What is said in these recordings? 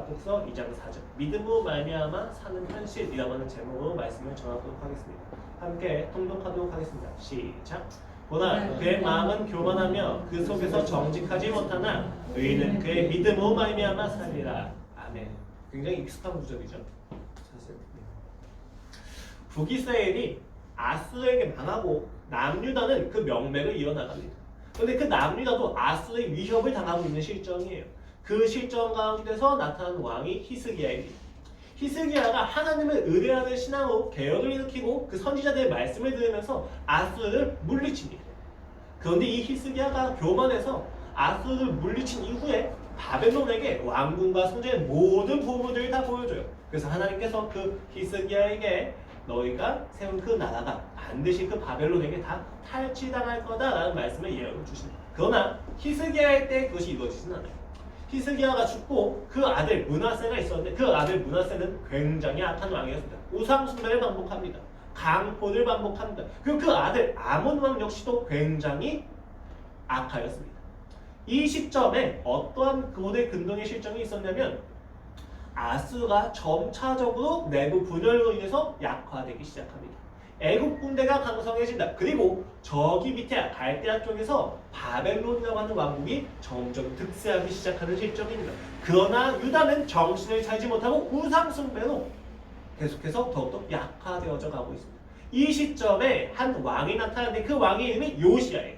야고보서 2장 4절 믿음으로 말미암아 사는 현실이라고 하는 제목으로 말씀을 전하도록 하겠습니다. 함께 통독하도록 하겠습니다. 시작. 보나 그의 마음은 교만하며 그 속에서 정직하지 못하나 의인은 그의 믿음으로 말미암아 살리라. 아멘. 굉장히 익숙한 구절이죠. 사실 북이스라엘이 아스르에게 망하고 남유다는 그 명맥을 이어나갑니다. 그런데 그 남유다도 아스르의 위협을 당하고 있는 실정이에요. 그 실정 가운데서 나타난 왕이 히스기야입니다. 히스기야가 하나님을 의뢰하는 신앙으로 개혁을 일으키고 그 선지자들의 말씀을 들으면서 아스르를 물리칩니다. 그런데 이 히스기야가 교만해서 아스르를 물리친 이후에 바벨론에게 왕궁과 성전의 모든 보물들을 다 보여줘요. 그래서 하나님께서 그 히스기야에게 너희가 세운 그 나라가 반드시 그 바벨론에게 다 탈취당할 거다라는 말씀을 예언해 주십니다. 그러나 히스기야의 때 그것이 이루어지진 않아요. 히스기야가 죽고 그 아들 므낫세가 있었는데 그 아들 므낫세는 굉장히 악한 왕이었습니다. 우상 숭배를 반복합니다. 강포를 반복합니다. 그리고 그 아들 아몬 왕 역시도 굉장히 악하였습니다. 이 시점에 어떠한 고대 근동의 실정이 있었냐면 아수르가 점차적으로 내부 분열로 인해서 약화되기 시작합니다. 애국 군대가 강성해진다. 그리고 저기 밑에 갈대아 쪽에서 바벨론이라고 하는 왕국이 점점 득세하기 시작하는 실정입니다. 그러나 유다는 정신을 차리지 못하고 우상 숭배로 계속해서 더욱더 약화되어져 가고 있습니다. 이 시점에 한 왕이 나타나는데 그 왕의 이름이 요시야예요.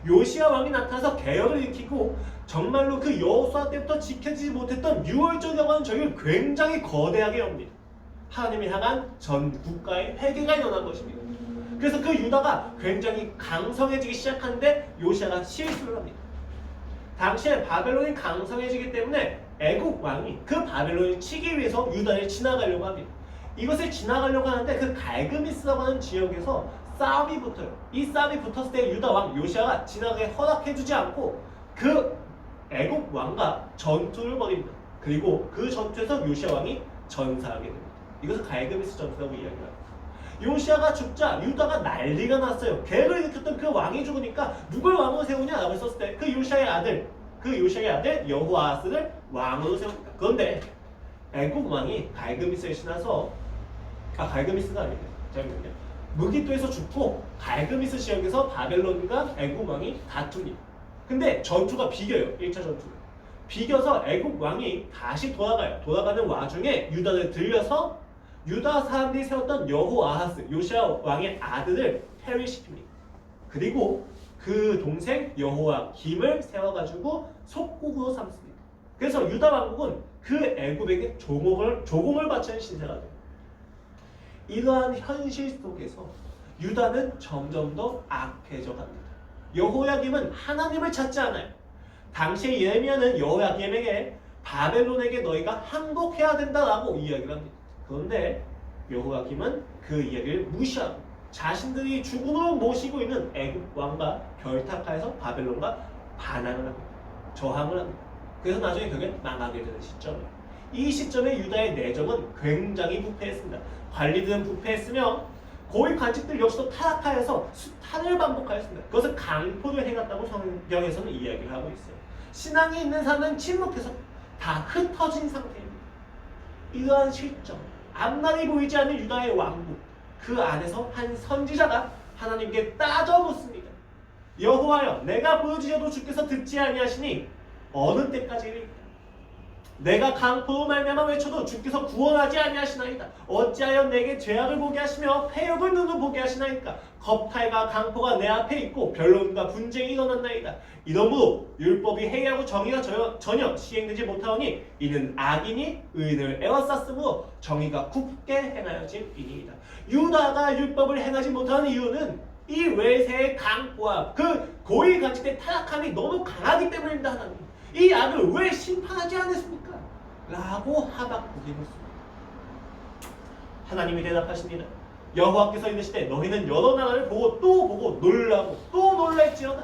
요시야 왕이 나타나서 개혁을 일으키고 정말로 그 여호수아 때부터 지켜지지 못했던 유월절이라고 하는 절기를 굉장히 거대하게 엽니다. 하나님을 향한 전 국가의 회개가 일어난 것입니다. 그래서 그 유다가 굉장히 강성해지기 시작하는데 요시야가 실수를 합니다. 당시에 바벨론이 강성해지기 때문에 애국 왕이 그 바벨론을 치기 위해서 유다를 지나가려고 합니다. 이것을 지나가려고 하는데 그 갈그미스라고 하는 지역에서 싸움이 붙어요. 이 싸움이 붙었을 때 유다 왕 요시야가 지나가게 허락해주지 않고 그 애국 왕과 전투를 벌입니다. 그리고 그 전투에서 요시야 왕이 전사하게 됩니다. 이것을 갈그미스 전투라고 이야기합니다. 요시야가 죽자 유다가 난리가 났어요. 계획을 일으켰던 그 왕이 죽으니까 누굴 왕으로 세우냐라고 했었을 때 그 요시야의 아들 여호아스를 왕으로 세웁니다. 그런데 애국 왕이 갈그미스에 지나서 갈그미스가 아닙니다. 잠깐만요. 무기토에서 죽고 갈그미스 지역에서 바벨론과 애국 왕이 다툽니다. 근데 전투가 비겨요. 1차 전투가. 비겨서 애국 왕이 다시 돌아가요. 돌아가는 와중에 유다를 들려서 유다 사람들이 세웠던 여호아하스, 요시야 왕의 아들을 폐위시킵니다. 그리고 그 동생 여호야김을 세워가지고 속국으로 삼습니다. 그래서 유다 왕국은 그 애굽에게 조공을 바치는 신세가 돼요. 이러한 현실 속에서 유다는 점점 더 악해져 갑니다. 여호야김은 하나님을 찾지 않아요. 당시에 예레미야는 여호야김에게 바벨론에게 너희가 항복해야 된다라고 이야기를 합니다. 그런데 여호야김은 그 이야기를 무시하고 자신들이 죽음으로 모시고 있는 애굽 왕과 결탁하여서 바벨론과 반항을 합니다. 저항을 합니다. 그래서 나중에 그게 망하게 되는 시점이에요. 이 시점에 유다의 내정은 굉장히 부패했습니다. 관리들은 부패했으며 고위 관직들 역시도 타락하여서 수탈을 반복하였습니다. 그것을 강포를 행했다고 성경에서는 이야기를 하고 있어요. 신앙이 있는 사람은 침묵해서 다 흩어진 상태입니다. 이러한 실정, 앞날이 보이지 않는 유다의 왕국, 그 안에서 한 선지자가 하나님께 따져 묻습니다. 여호와여, 내가 보여주셔도 주께서 듣지 아니하시니 어느 때까지일까? 내가 강포로 말미암아 외쳐도 주께서 구원하지 아니하시나이다. 어찌하여 내게 죄악을 보게 하시며 패역을 눈으로 보게 하시나이까? 겁탈과 강포가 내 앞에 있고 변론과 분쟁이 일어났나이다. 이러므로 율법이 해이하고 정의가 전혀 시행되지 못하오니 이는 악인이 의인을 에워쌌으므로 정의가 굽게 행하여짐이니이다. 유다가 율법을 행하지 못하는 이유는 이 외세의 강포와 그 고위 관직의 타락함이 너무 강하기 때문입니다. 하나님. 이 악을 왜 심판하지 않았습니까? 라고 하박국이 묻습니다. 하나님이 대답하십니다. 여호와께서 이르시되 너희는 여러 나라를 보고 또 보고 놀라고 또 놀랄지어다.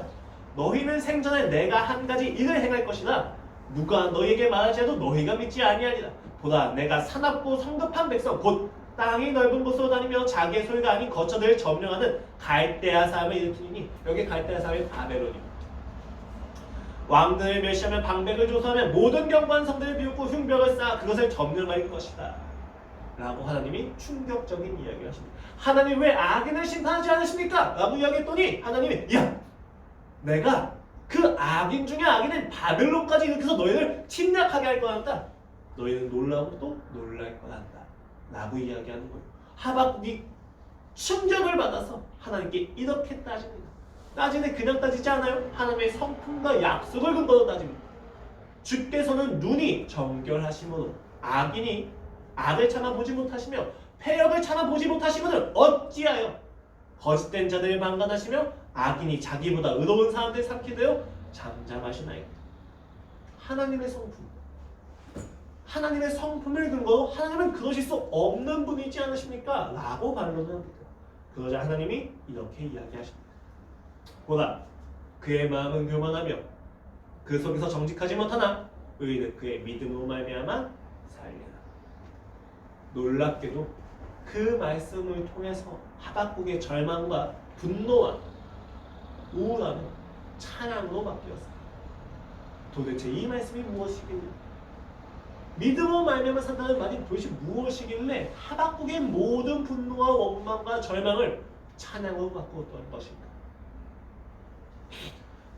너희는 생전에 내가 한 가지 일을 행할 것이나 누가 너희에게 말하지 않아도 너희가 믿지 아니하리라. 보라, 내가 사납고 성급한 백성 곧 땅이 넓은 곳으로 다니며 자기의 소유가 아닌 거처들을 점령하는 갈대아 사람을 일으키니 여기 갈대아 사람이 바벨론입니다. 왕들을 멸시하며 방백을 조소하며 모든 견고한 성들을 비웃고 흉벽을 쌓아 그것을 점령할 것이다 라고 하나님이 충격적인 이야기를 하십니다. 하나님 왜 악인을 심판하지 않으십니까? 라고 이야기했더니 하나님이 야 내가 그 악인 중에 악인은 바벨론까지 일으켜서 너희를 침략하게 할 거란다. 너희는 놀라고 또 놀랄 거란다 라고 이야기하는 거예요. 하박국이 충격을 받아서 하나님께 이렇게 따집니다. 따지는데 그냥 따지지 않아요. 하나님의 성품과 약속을 근거로 따집니다. 주께서는 눈이 정결하심으로 악인이 악을 참아보지 못하시며 패역을 참아보지 못하시거늘 어찌하여 거짓된 자들을 방관하시며 악인이 자기보다 의로운 사람들 삼게 되어 잠잠하시나이까. 하나님의 성품, 하나님의 성품을 근거로 하나님은 그러실 수 없는 분이지 않으십니까? 라고 반론을 합니다. 그러자 하나님이 이렇게 이야기하십니다. 보라, 그의 마음은 교만하며 그 속에서 정직하지 못하나 의인은 그의 믿음으로 말미암아 살리라. 놀랍게도 그 말씀을 통해서 하박국의 절망과 분노와 우울함은 찬양으로 바뀌었습니다. 도대체 이 말씀이 무엇이길래, 믿음으로 말미암아 산다는 말이 도대체 무엇이길래 하박국의 모든 분노와 원망과 절망을 찬양으로 바꾸었던 것인가?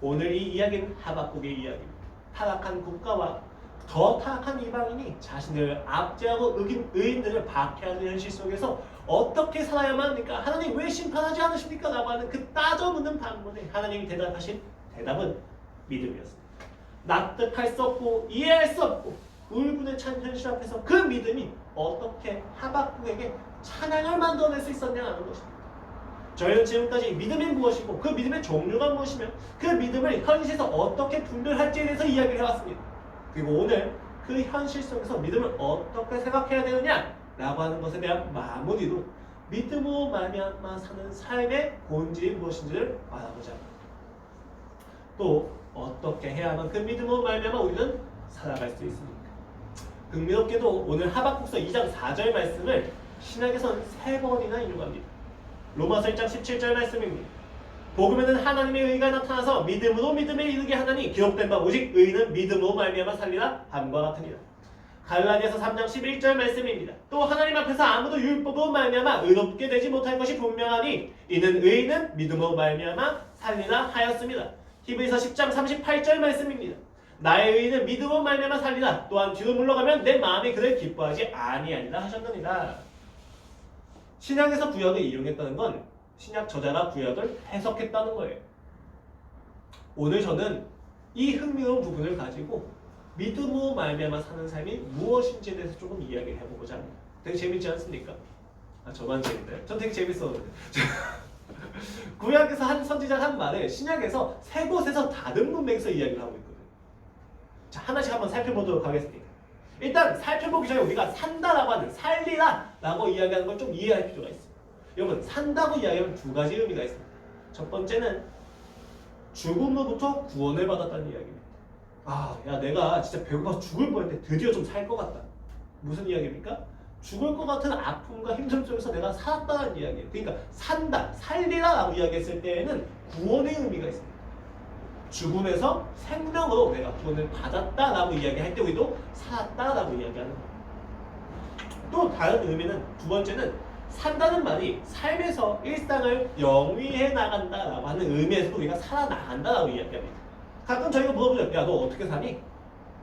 오늘 이 이야기는 하박국의 이야기입니다. 타락한 국가와 더 타락한 이방인이 자신을 압제하고 의인들을 박해하는 현실 속에서 어떻게 살아야만 합니까? 하나님 왜 심판하지 않으십니까? 라고 하는 그 따져묻는 반문에 하나님이 대답하신 대답은 믿음이었습니다. 납득할 수 없고 이해할 수 없고 울분에 찬 현실 앞에서 그 믿음이 어떻게 하박국에게 찬양을 만들어낼 수 있었냐는 것입니다. 저희는 지금까지 믿음이 무엇이고 그 믿음의 종류가 무엇이며 그 믿음을 현실에서 어떻게 분별할지에 대해서 이야기를 해왔습니다. 그리고 오늘 그 현실 속에서 믿음을 어떻게 생각해야 되느냐라고 하는 것에 대한 마무리로 믿음으로 말미암아 사는 삶의 본질이 무엇인지를 알아보자 합니다. 또 어떻게 해야만 그 믿음으로 말미암아 우리는 살아갈 수 있습니까? 흥미롭게도 오늘 하박국서 2장 4절 말씀을 신약에서는 3번이나 인용합니다. 로마서 1장 17절 말씀입니다. 복음에는 하나님의 의가 나타나서 믿음으로 믿음에 이르게 하나니 기록된 바 오직 의는 믿음으로 말미암아 살리라 함과 같으니라. 갈라디아서 3장 11절 말씀입니다. 또 하나님 앞에서 아무도 율법으로 말미암아 의롭게 되지 못할 것이 분명하니 이는 의는 믿음으로 말미암아 살리라 하였습니다. 히브리서 10장 38절 말씀입니다. 나의 의는 믿음으로 말미암아 살리라. 또한 뒤로 물러가면 내 마음이 그를 기뻐하지 아니하리라 하셨느니라. 신약에서 구약을 이용했다는 건 신약 저자가 구약을 해석했다는 거예요. 오늘 저는 이 흥미로운 부분을 가지고 믿음으로 말미암아 사는 삶이 무엇인지에 대해서 조금 이야기를 해보고자 합니다. 되게 재밌지 않습니까? 저만 재밌나요? 전 되게 재밌었는데. 구약에서 한 선지자가 한 말을 신약에서 세 곳에서 다른 문맥에서 이야기를 하고 있거든요. 자, 하나씩 한번 살펴보도록 하겠습니다. 일단 살펴보기 전에 우리가 산다라고 하는 살리라 라고 이야기하는 걸 좀 이해할 필요가 있습니다. 여러분, 산다고 이야기하면 두 가지 의미가 있습니다. 첫 번째는 죽음으로부터 구원을 받았다는 이야기입니다. 야 내가 진짜 배고파서 죽을 뻔했는데 드디어 좀 살 것 같다. 무슨 이야기입니까? 죽을 것 같은 아픔과 힘듦 속에서 내가 살았다는 이야기예요. 그러니까 산다, 살리라 라고 이야기했을 때에는 구원의 의미가 있습니다. 죽음에서 생명으로 내가 구원을 받았다라고 이야기할 때 우리도 살았다라고 이야기하는 거예요. 또 다른 의미는 두 번째는 산다는 말이 삶에서 일상을 영위해 나간다라고 하는 의미에서 우리가 살아나간다라고 이야기합니다. 가끔 저희가 물어보죠. 야, 너 어떻게 사니?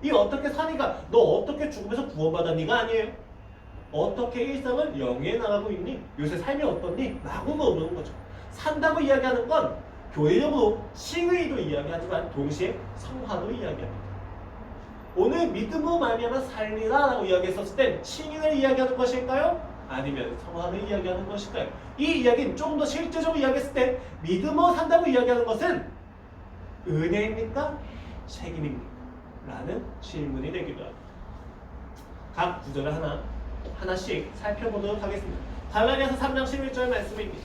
이 어떻게 사니가 너 어떻게 죽음에서 구원받았니가 아니에요. 어떻게 일상을 영위해 나가고 있니? 요새 삶이 어떻니? 라고 물어보는 거죠. 산다고 이야기하는 건 교회적으로 칭의도 이야기하지만 동시에 성화도 이야기합니다. 오늘 믿음으로 말미암아 살리라 라고 이야기했었을 때 칭의를 이야기하는 것일까요? 아니면 성화를 이야기하는 것일까요? 이 이야기는 좀 더 실제적으로 이야기했을 때 믿음으로 산다고 이야기하는 것은 은혜입니까? 책임입니까? 라는 질문이 되기도 합니다. 각 구절을 하나씩 살펴보도록 하겠습니다. 갈라디아서 3장 11절 말씀입니다.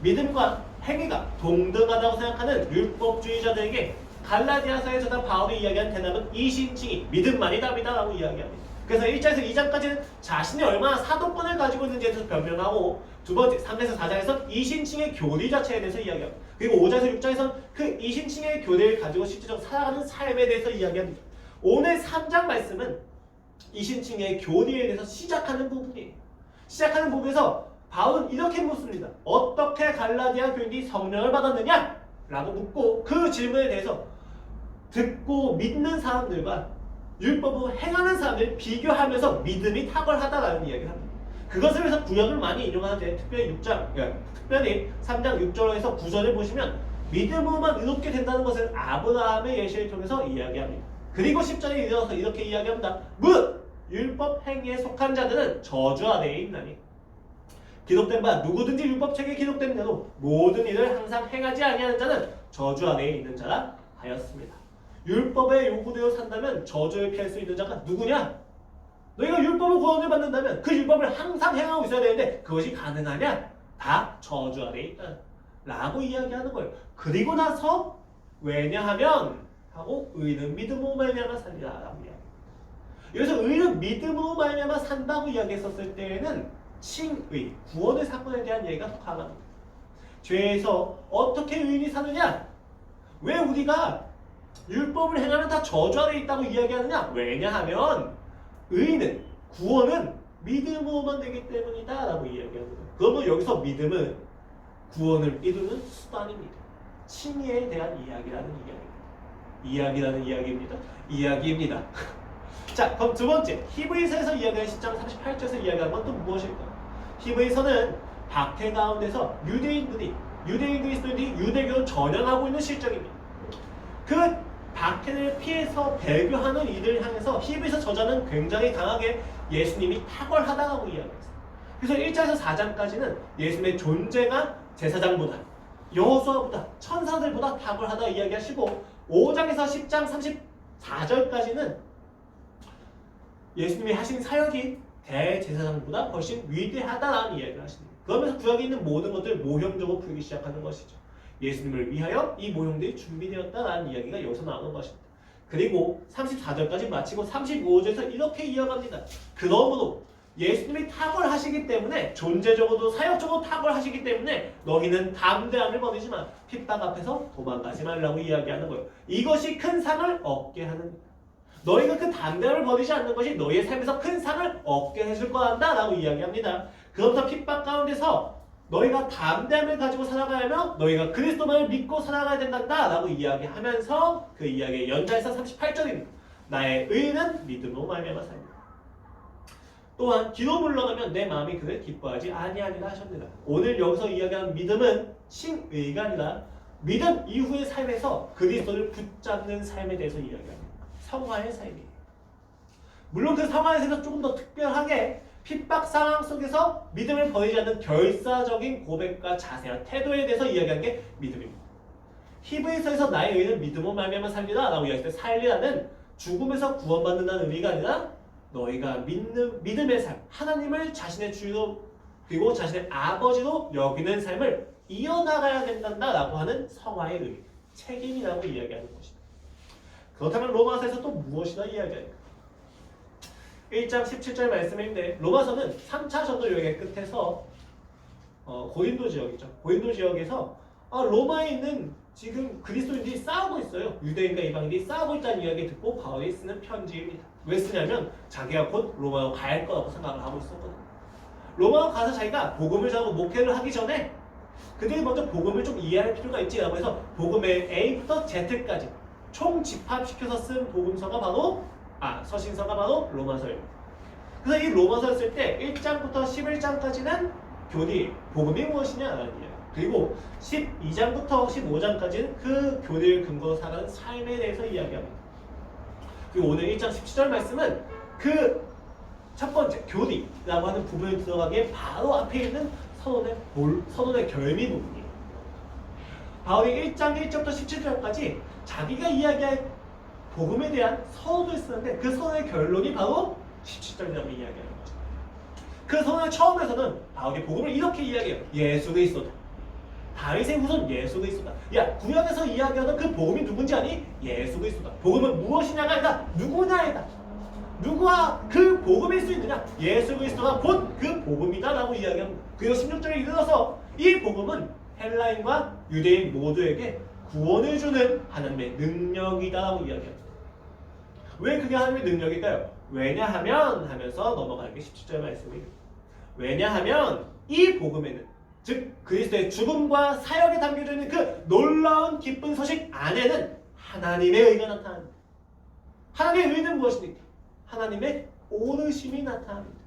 믿음과 행위가 동등하다고 생각하는 율법주의자들에게 갈라디아서의 저자 바울이 이야기한 대답은 이신칭이 믿음만이 답이다 라고 이야기합니다. 그래서 1장에서 2장까지는 자신이 얼마나 사도권을 가지고 있는지에 대해서 변명하고 두 번째 3장에서 4장에서 이신칭의 교리 자체에 대해서 이야기합니다. 그리고 5장에서 6장에서는 그 이신칭의 교리를 가지고 실질적으로 살아가는 삶에 대해서 이야기합니다. 오늘 3장 말씀은 이신칭의 교리에 대해서 시작하는 부분이에요. 시작하는 부분에서 바울은 이렇게 묻습니다. 어떻게 갈라디아 교인들이 성령을 받았느냐? 라고 묻고 그 질문에 대해서 듣고 믿는 사람들과 율법을 행하는 사람들 비교하면서 믿음이 탁월하다라는 이야기를 합니다. 그것을 위해서 구약을 많이 인용하는데 특별히 3장 6절에서 9절을 보시면 믿음으로만 의롭게 된다는 것을 아브라함의 예시를 통해서 이야기합니다. 그리고 10절에 이어서 이렇게 이야기합니다. 묻! 율법 행위에 속한 자들은 저주 아래에 있나니 기록된 바 누구든지 율법책에 기록된 대로 모든 일을 항상 행하지 아니하는 자는 저주 아래에 있는 자라 하였습니다. 율법의 요구대로 산다면 저주를 피할 수 있는 자가 누구냐? 너희가 율법을 구원을 받는다면 그 율법을 항상 행하고 있어야 되는데 그것이 가능하냐? 다 저주 아래에 있다 라고 이야기하는 거예요. 그리고 나서 왜냐하면 하고 의는 믿음으로 말미암아 살리라 라고 이야기합니다. 여기서 의는 믿음으로 말미암아 산다고 이야기했었을 때에는 칭의, 구원의 사건에 대한 얘기가 더 강합니다. 죄에서 어떻게 의인이 사느냐? 왜 우리가 율법을 행하면 다 저주 아래에 있다고 이야기하느냐? 왜냐하면 의는, 구원은 믿음으로만 되기 때문이다 라고 이야기하는 거예요. 그러면 여기서 믿음은 구원을 이루는 수단입니다. 칭의에 대한 이야기라는 이야기입니다. 자, 그럼 두 번째 히브리서에서 이야기하는 10장 38절에서 이야기하는 건 또 무엇일까요? 히브리서는 박해 가운데서 유대인 그리스도인들이 유대교를 전향하고 있는 실정입니다. 그 박해를 피해서 배교하는 이들을 향해서 히브리서 저자는 굉장히 강하게 예수님이 탁월하다고 이야기했어요. 그래서 1장에서 4장까지는 예수님의 존재가 제사장보다 여호수아보다 천사들보다 탁월하다 이야기하시고 5장에서 10장 34절까지는 예수님이 하신 사역이 대제사장보다 훨씬 위대하다라는 이야기를 하십니다. 그러면서 구약에 있는 모든 것들을 모형적으로 풀기 시작하는 것이죠. 예수님을 위하여 이 모형들이 준비되었다라는 이야기가 여기서 나오는 것입니다. 그리고 34절까지 마치고 35절에서 이렇게 이어갑니다. 그러므로 예수님이 탁월하시기 때문에 존재적으로도 사역적으로 탁월하시기 때문에 너희는 담대함을 버리지 마. 핍박 앞에서 도망가지 말라고 이야기하는 거예요. 이것이 큰 상을 얻게 하는 너희가 그 담대함을 버리지 않는 것이 너희의 삶에서 큰 상을 얻게 해줄 거란다 라고 이야기합니다. 그러면서 핍박 가운데서 너희가 담대함을 가지고 살아가야 하며 너희가 그리스도만을 믿고 살아가야 된다 라고 이야기하면서 그 이야기의 연장에서 38절입니다. 나의 의는 믿음으로 말미암아 삽니다. 또한 뒤로 물러가면 내 마음이 그를 기뻐하지 아니하리라 하셨느니라. 오늘 여기서 이야기하는 믿음은 칭의가 아니라 믿음 이후의 삶에서 그리스도를 붙잡는 삶에 대해서 이야기합니다. 성화의 삶이에요. 물론 그 성화의 삶에서 조금 더 특별하게 핍박 상황 속에서 믿음을 버리지 않는 결사적인 고백과 자세와 태도에 대해서 이야기하는 게 믿음입니다. 히브리서에서 나의 의는 믿음으로 말미암아 살리라 라고 이야기할 때 살리라는 죽음에서 구원받는다는 의미가 아니라 너희가 믿음의 삶, 하나님을 자신의 주로 그리고 자신의 아버지로 여기는 삶을 이어나가야 된다라고 하는 성화의 의미, 책임이라고 이야기하는 것입니다. 그렇다면 로마서에서 또 무엇이나 이야기할까? 1장 17절 말씀인데 로마서는 3차 전도 여행의 끝에서 고린도 지역이죠. 고린도 지역에서 로마에 있는 지금 그리스도인들이 싸우고 있어요. 유대인과 이방인들이 싸우고 있다는 이야기 듣고 바울이 쓰는 편지입니다. 왜 쓰냐면 자기가 곧 로마로 갈 거라고 생각을 하고 있었거든요. 로마로 가서 자기가 복음을 전하고 목회를 하기 전에 그들이 먼저 복음을 좀 이해할 필요가 있지라고 해서 복음의 A부터 Z까지 총 집합시켜서 쓴 복음서가 바로 서신서가 바로 로마서입니다. 그래서 이 로마서를 쓸 때 1장부터 11장까지는 교리, 복음이 무엇이냐라는 이야기. 그리고 12장부터 15장까지는 그 교리를 근거로 살아가는 삶에 대해서 이야기합니다. 그리고 오늘 1장 17절 말씀은 그 첫 번째 교리라고 하는 부분에 들어가기에 바로 앞에 있는 선언의 결미 부분이에요. 바울이 1장 1절부터 17절까지 자기가 이야기할 복음에 대한 서론을 쓰는데 그 서론의 결론이 바로 17절이라고 이야기하는 거죠. 그 서론의 처음에서는 바울이 복음을 이렇게 이야기해요. 예수 그리스도다. 다윗의 후손 예수 그리스도다. 야, 구약에서 이야기하는 그 복음이 누군지 아니? 예수 그리스도다. 복음은 무엇이냐가 아니라 누구냐이다. 누구와 그 복음일 수 있느냐? 예수 그리스도가 곧 그 복음이다라고 이야기합니다. 그리고 16절에 이르러서 이 복음은 헬라인과 유대인 모두에게 구원을 주는 하나님의 능력이다라고 이야기합니다. 왜 그게 하나님의 능력일까요? 왜냐하면 하면서 넘어가는 게 17절 말씀이에요. 왜냐하면 이 복음에는 즉 그리스도의 죽음과 사역에 담겨져 있는 그 놀라운 기쁜 소식 안에는 하나님의 의가 나타납니다. 하나님의 의는 무엇입니까? 하나님의 오르심이 나타납니다.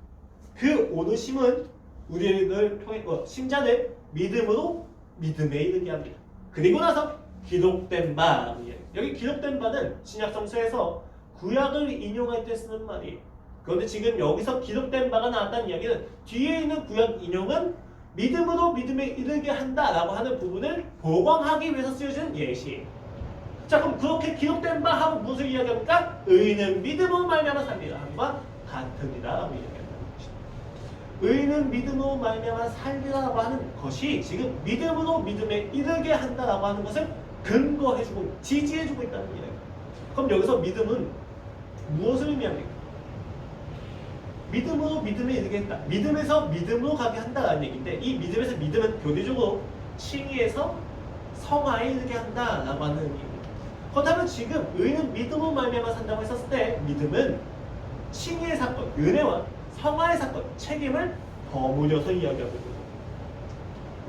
그 오르심은 우리를 통해 신자를 믿음으로 믿음에 이르게 합니다. 그리고 나서 기록된 바, 여기 기록된 바는 신약성서에서 구약을 인용할 때 쓰는 말이에요. 그런데 지금 여기서 기록된 바가 나왔다는 이야기는 뒤에 있는 구약 인용은 믿음으로 믿음에 이르게 한다라고 하는 부분을 보강하기 위해서 쓰여진 예시예요. 자, 그럼 그렇게 기록된 바 하고 무엇을 이야기합니까? 의는 믿음으로 말미암아 살리라 함과 같으니라라고 이야기한다는 것이죠. 의는 믿음으로 말미암아 살리라라고 하는 것이 지금 믿음으로 믿음에 이르게 한다라고 하는 것을 근거해주고 지지해주고 있다는 이야기예요. 그럼 여기서 믿음은 무엇을 의미합니까? 믿음으로 믿음에 이르게 했다. 믿음에서 믿음으로 가게 한다라는 얘기인데 이 믿음에서 믿음은 교리적으로 칭의에서 성화에 이르게 한다라고 하는 의미입니다. 그렇다면 지금 의는 믿음으로 말미암아 산다고 했었을 때 믿음은 칭의의 사건, 은혜와 성화의 사건, 책임을 버무려서 이야기하고 있습니다.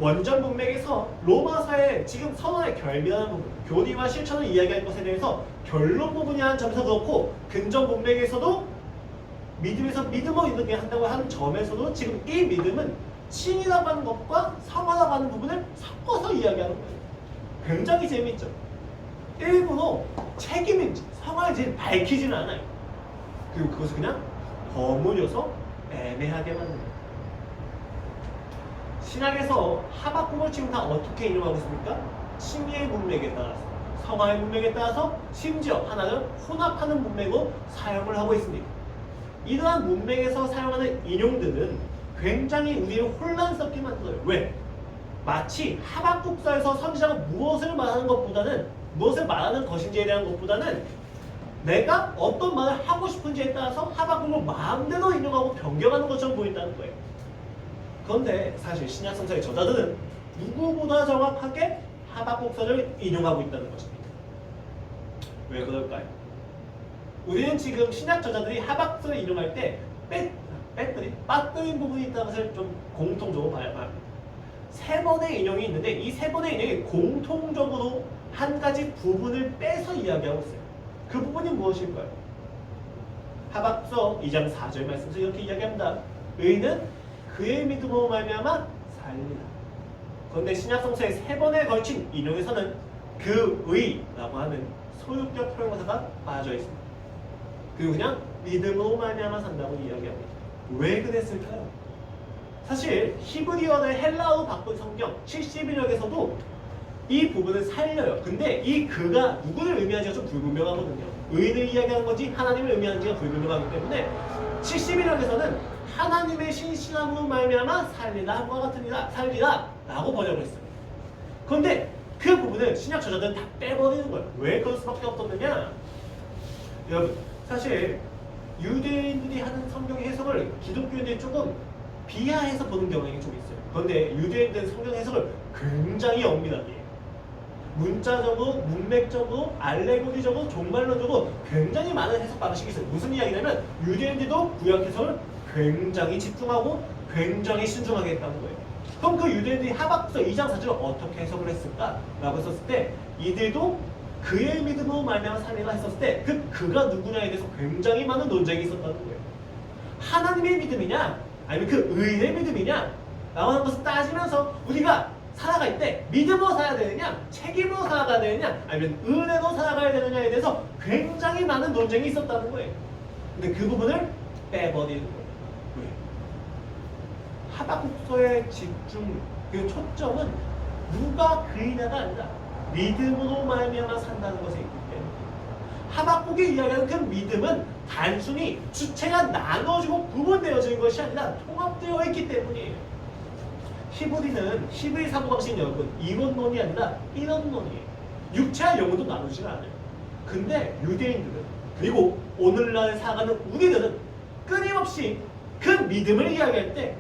원전 문맥에서 로마서의 지금 선언의 결밀한 부분, 교리와 실천을 이야기할 것에 대해서 결론 부분이 하는 점에서 그렇고 근전 문맥에서도 믿음에서 믿음으로 이르게 한다고 하는 점에서도 지금 이 믿음은 칭이라고 하는 것과 성화라고 하는 부분을 섞어서 이야기하는 거예요. 굉장히 재미있죠. 일부러 책임인지 성화인지 밝히지는 않아요. 그리고 그것을 그냥 버무려서 애매하게 만듭니다. 신학에서 하박국을 지금 다 어떻게 인용하고 있습니까? 칭의의 문맥에 따라서, 성화의 문맥에 따라서 심지어 하나를 혼합하는 문맥으로 사용을 하고 있습니다. 이러한 문맥에서 사용하는 인용들은 굉장히 우리를 혼란스럽게 만들어요. 왜? 마치 하박국서에서 선지자가 무엇을 말하는 것보다는 무엇을 말하는 것인지에 대한 것보다는 내가 어떤 말을 하고 싶은지에 따라서 하박국을 마음대로 인용하고 변경하는 것처럼 보인다는 거예요. 그런데 사실 신약성서의 저자들은 누구보다 정확하게 하박국서를 인용하고 있다는 것입니다. 왜 그럴까요? 우리는 지금 신약 저자들이 하박국서를 인용할 때 빠뜨린 부분이 있다는 것을 좀 공통적으로 봐야 합니다. 세 번의 인용이 있는데 이 세 번의 인용이 공통적으로 한 가지 부분을 빼서 이야기하고 있어요. 그 부분이 무엇일까요? 하박국서 2장 4절 말씀에서 이렇게 이야기합니다. 의는 그의 믿음으로 말미암아 살리라. 그런데 신약성서의 세 번에 걸친 인용에서는 그 의라고 하는 소유격 표현사가 빠져 있습니다. 그리고 그냥 믿음으로 말미암아 산다고 이야기합니다. 왜 그랬을까요? 사실 히브리어를 헬라어로 바꾼 성경 71역에서도 이 부분을 살려요. 근데 이 그가 누구를 의미하는지가 좀 불분명하거든요. 의인을 이야기하는 건지 하나님을 의미하는지가 불분명하기 때문에 71역에서는 하나님의 신실함으로 말미암아 살리라 함과 같으니라 살리라 라고 번역을 했어요. 그런데 그 부분을 신약 저자들은 다 빼버리는 거예요. 왜 그럴 수밖에 없었느냐? 여러분 사실 유대인들이 하는 성경 해석을 기독교인들이 조금 비하해서 보는 경향이 좀 있어요. 그런데 유대인들은 성경 해석을 굉장히 엄밀하게 해요. 문자적으로, 문맥적으로, 알레고리적으로, 종말론적으로 굉장히 많은 해석 방식이 있어요. 무슨 이야기냐면 유대인들도 구약 해석을 굉장히 집중하고 굉장히 신중하게 했다는 거예요. 그럼 그 유대인들이 하박국서 2장 4절을 어떻게 해석을 했을까? 라고 했었을 때 이들도 그의 믿음으로 말미암아 살리라 했었을 때 그가 누구냐에 대해서 굉장히 많은 논쟁이 있었다는 거예요. 하나님의 믿음이냐 아니면 그 의인의 믿음이냐 라고 하는 것을 따지면서 우리가 살아갈 때 믿음으로 살아야 되느냐 책임으로 살아가야 되느냐 아니면 은혜로 살아가야 되느냐에 대해서 굉장히 많은 논쟁이 있었다는 거예요. 근데 그 부분을 빼버리는 거예요. 왜? 하박국서의 집중 그 초점은 누가 그이냐가 아니라 믿음으로 말미암아 산다는 것에 있기 때문에 하박국이 이야기하는 그 믿음은 단순히 주체가 나눠지고 구분되어지는 것이 아니라 통합되어 있기 때문이에요. 히브리 사고방식 여러분 이론론이 아니라 이론론이에요. 육체와 영혼도 나누지가 않아요. 근데 유대인들은 그리고 오늘날 살아가는 우리들은 끊임없이 그 믿음을 이야기할 때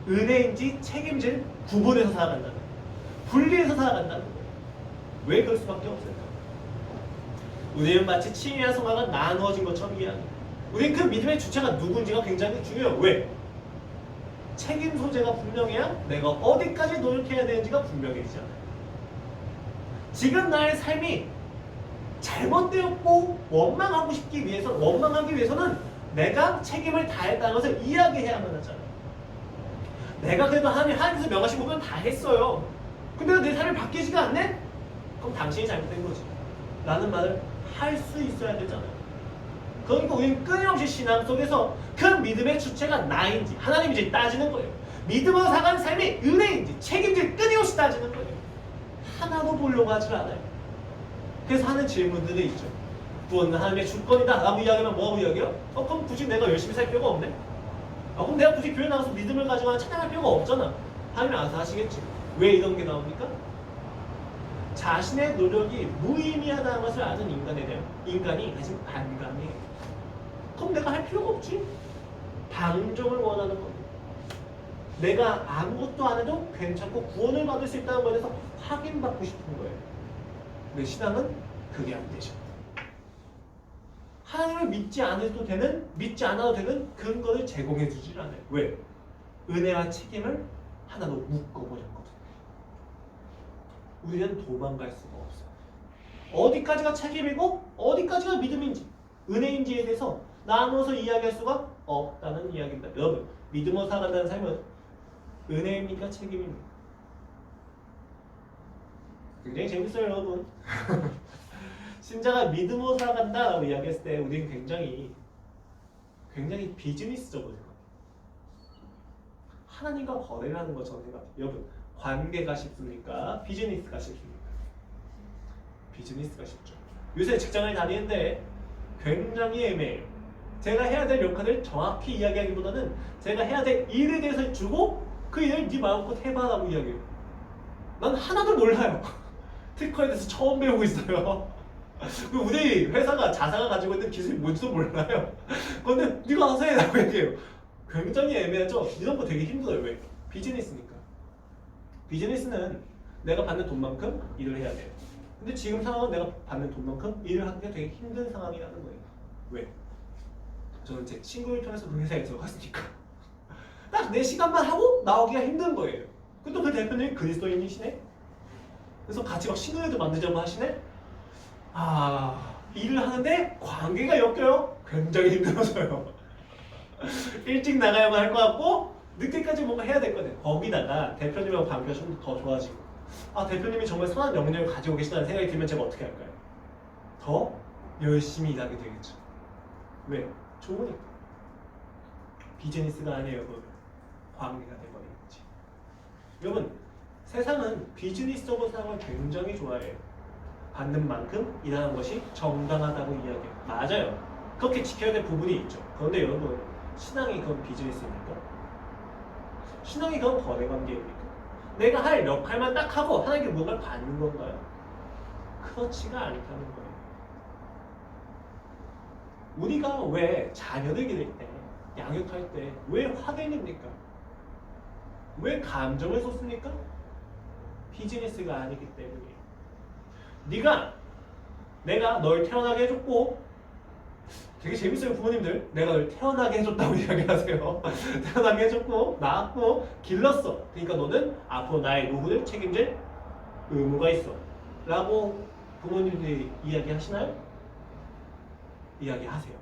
은혜인지 책임질 구분해서 살아간다는 거예요. 분리해서 살아간다는 거예요. 왜 그럴 수밖에 없을까? 우리는 마치 칭의와 성화가 나누어진 것처럼 이해합니다. 우리는 그 믿음의 주체가 누군지가 굉장히 중요해요. 왜? 책임 소재가 분명해야 내가 어디까지 노력해야 되는지가 분명해지잖아요. 지금 나의 삶이 잘못되었고 원망하기 위해서는 내가 책임을 다했다는 것을 이야기해야만 하잖아요. 내가 그래도 하나님께서 명하신 부분 다 했어요. 근데 내 삶이 바뀌지가 않네? 그럼 당신이 잘못된 거지. 라는 말을 할 수 있어야 되잖아요. 그러니까 우리는 끊임없이 신앙 속에서 그 믿음의 주체가 나인지 하나님인지 따지는 거예요. 믿음으로 살아가는 삶이 은혜인지 책임질 끊임없이 따지는 거예요. 하나도 보려고 하지 않아요. 그래서 하는 질문들이 있죠. 구원은 하나님의 주권이다 라고 이야기하면 뭐라고 이야기해요? 그럼 굳이 내가 열심히 살 필요가 없네? 그럼 내가 굳이 교회 나가서 믿음을 가지고 찬양할 필요가 없잖아. 하나님이 알아서 하시겠지. 왜 이런 게 나옵니까? 자신의 노력이 무의미하다는 것을 아는 인간이 아직 반감이에요. 그럼 내가 할 필요가 없지. 방종을 원하는 겁니다. 내가 아무것도 안 해도 괜찮고 구원을 받을 수 있다는 것에 대해서 확인받고 싶은 거예요. 근데 신앙은 그게 안 되죠. 하나님을 믿지 않아도 되는 근거를 제공해 주질 않아요. 왜? 은혜와 책임을 하나로 묶어버렸거든요. 우리는 도망갈 수가 없어요. 어디까지가 책임이고 어디까지가 믿음인지 은혜인지에 대해서 나눠서 이야기할 수가 없다는 이야기입니다. 여러분, 믿음으로 살아간다는 삶은 은혜입니까? 책임입니까? 굉장히 재밌어요, 여러분. 신자가 믿음으로 살아간다라고 이야기했을 때 우리는 굉장히 비즈니스적으로 생각해요. 하나님과 거래를 하는 것처럼 생각해요. 여러분, 관계가 쉽습니까? 비즈니스가 쉽습니까? 비즈니스가 쉽죠. 요새 직장을 다니는데 굉장히 애매해요. 제가 해야 될 역할을 정확히 이야기하기보다는 제가 해야 될 일에 대해서 주고 그 일을 네 마음껏 해봐라고 이야기해요. 난 하나도 몰라요. 특허에 대해서 처음 배우고 있어요. 우리 회사가 자사가 가지고 있는 기술이 뭔지도 몰라요. 그런데 네가 알아서 해라고 얘기해요. 굉장히 애매하죠? 이런 거 되게 힘들어요. 왜? 비즈니스니까. 비즈니스는 내가 받는 돈만큼 일을 해야 돼요. 근데 지금 상황은 내가 받는 돈만큼 일을 하기가 되게 힘든 상황이라는 거예요. 왜? 저는 제 친구를 통해서 그 회사에 들어갔으니까 딱 4시간만 하고 나오기가 힘든 거예요. 근데 그 대표님이 그리스도인이시네? 그래서 같이 막 신호회도 만들자고 하시네? 일을 하는데 관계가 엮여요. 굉장히 힘들어져요. 일찍 나가야만 할 것 같고 늦게까지 뭔가 해야 될 거예요. 거기다가 대표님하고 관계가 좀 더 좋아지고 대표님이 정말 선한 영향을 가지고 계시다는 생각이 들면 제가 어떻게 할까요? 더 열심히 일하게 되겠죠. 왜? 좋으니까. 비즈니스가 아니에요. 여러분. 관계가 돼버린 거지. 여러분, 세상은 비즈니스적으로 사람을 굉장히 좋아해요. 받는 만큼 일하는 것이 정당하다고 이야기해요. 맞아요. 그렇게 지켜야 될 부분이 있죠. 그런데 여러분, 신앙이 그건 비즈니스입니까? 신앙이 그건 거래관계입니까? 내가 할 역할만 딱 하고 하나님께 뭔가를 받는 건가요? 그렇지가 않다는 거예요. 우리가 왜 자녀들 기를 때, 양육할 때 왜 화를 냅니까? 왜 감정을 쏟습니까? 비즈니스가 아니기 때문이에요. 내가 널 태어나게 해줬고, 되게 재밌어요, 부모님들. 내가 널 태어나게 해줬다고 이야기하세요. 태어나게 해줬고, 낳았고, 길렀어. 그러니까 너는 앞으로 나의 노후를 책임질 의무가 있어. 라고 부모님들이 이야기하시나요? 이야기하세요.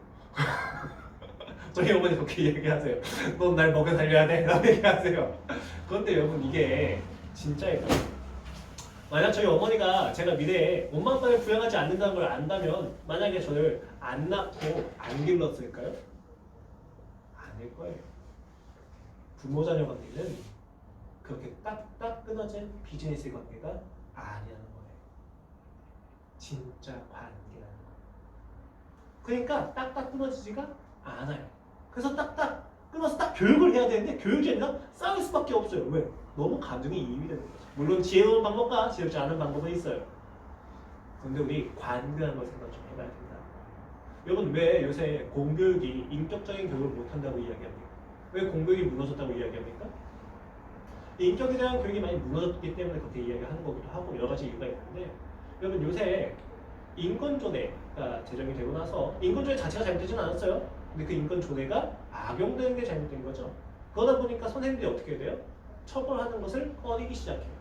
저희 어머니 그렇게 이야기하세요. 넌 날 먹여 살려야 돼. 라고 얘기하세요. 그런데 여러분, 이게 진짜예요. 만약 저희 어머니가 제가 미래에 엄마 아빠를 부양하지 않는다는 걸 안다면 만약에 저를 안 낳고 안 길렀을까요? 아닐 거예요. 부모 자녀 관계는 그렇게 딱딱 끊어진 비즈니스 관계가 아니라는 거예요. 진짜 관계라는 거예요. 그러니까 딱딱 끊어지지가 않아요. 그래서 딱딱 끊어서 딱 교육을 해야 되는데 교육이 아니라 싸울 수밖에 없어요. 왜? 너무 감정이 이입이 되는 거죠. 물론 지혜로운 방법과 지혜롭지 않은 방법은 있어요. 그런데 우리 관계라는 걸 생각 좀 해봐야 된다. 여러분 왜 요새 공교육이 인격적인 교육을 못한다고 이야기합니까? 왜 공교육이 무너졌다고 이야기합니까? 인격에 대한 교육이 많이 무너졌기 때문에 그렇게 이야기하는 거기도 하고 여러 가지 이유가 있는데 여러분 요새 인권조례가 제정이 되고 나서 인권조례 자체가 잘못되지는 않았어요. 근데 그 인권조례가 악용되는 게 잘못된 거죠. 그러다 보니까 선생님들이 어떻게 돼요? 처벌하는 것을 꺼리기 시작해요.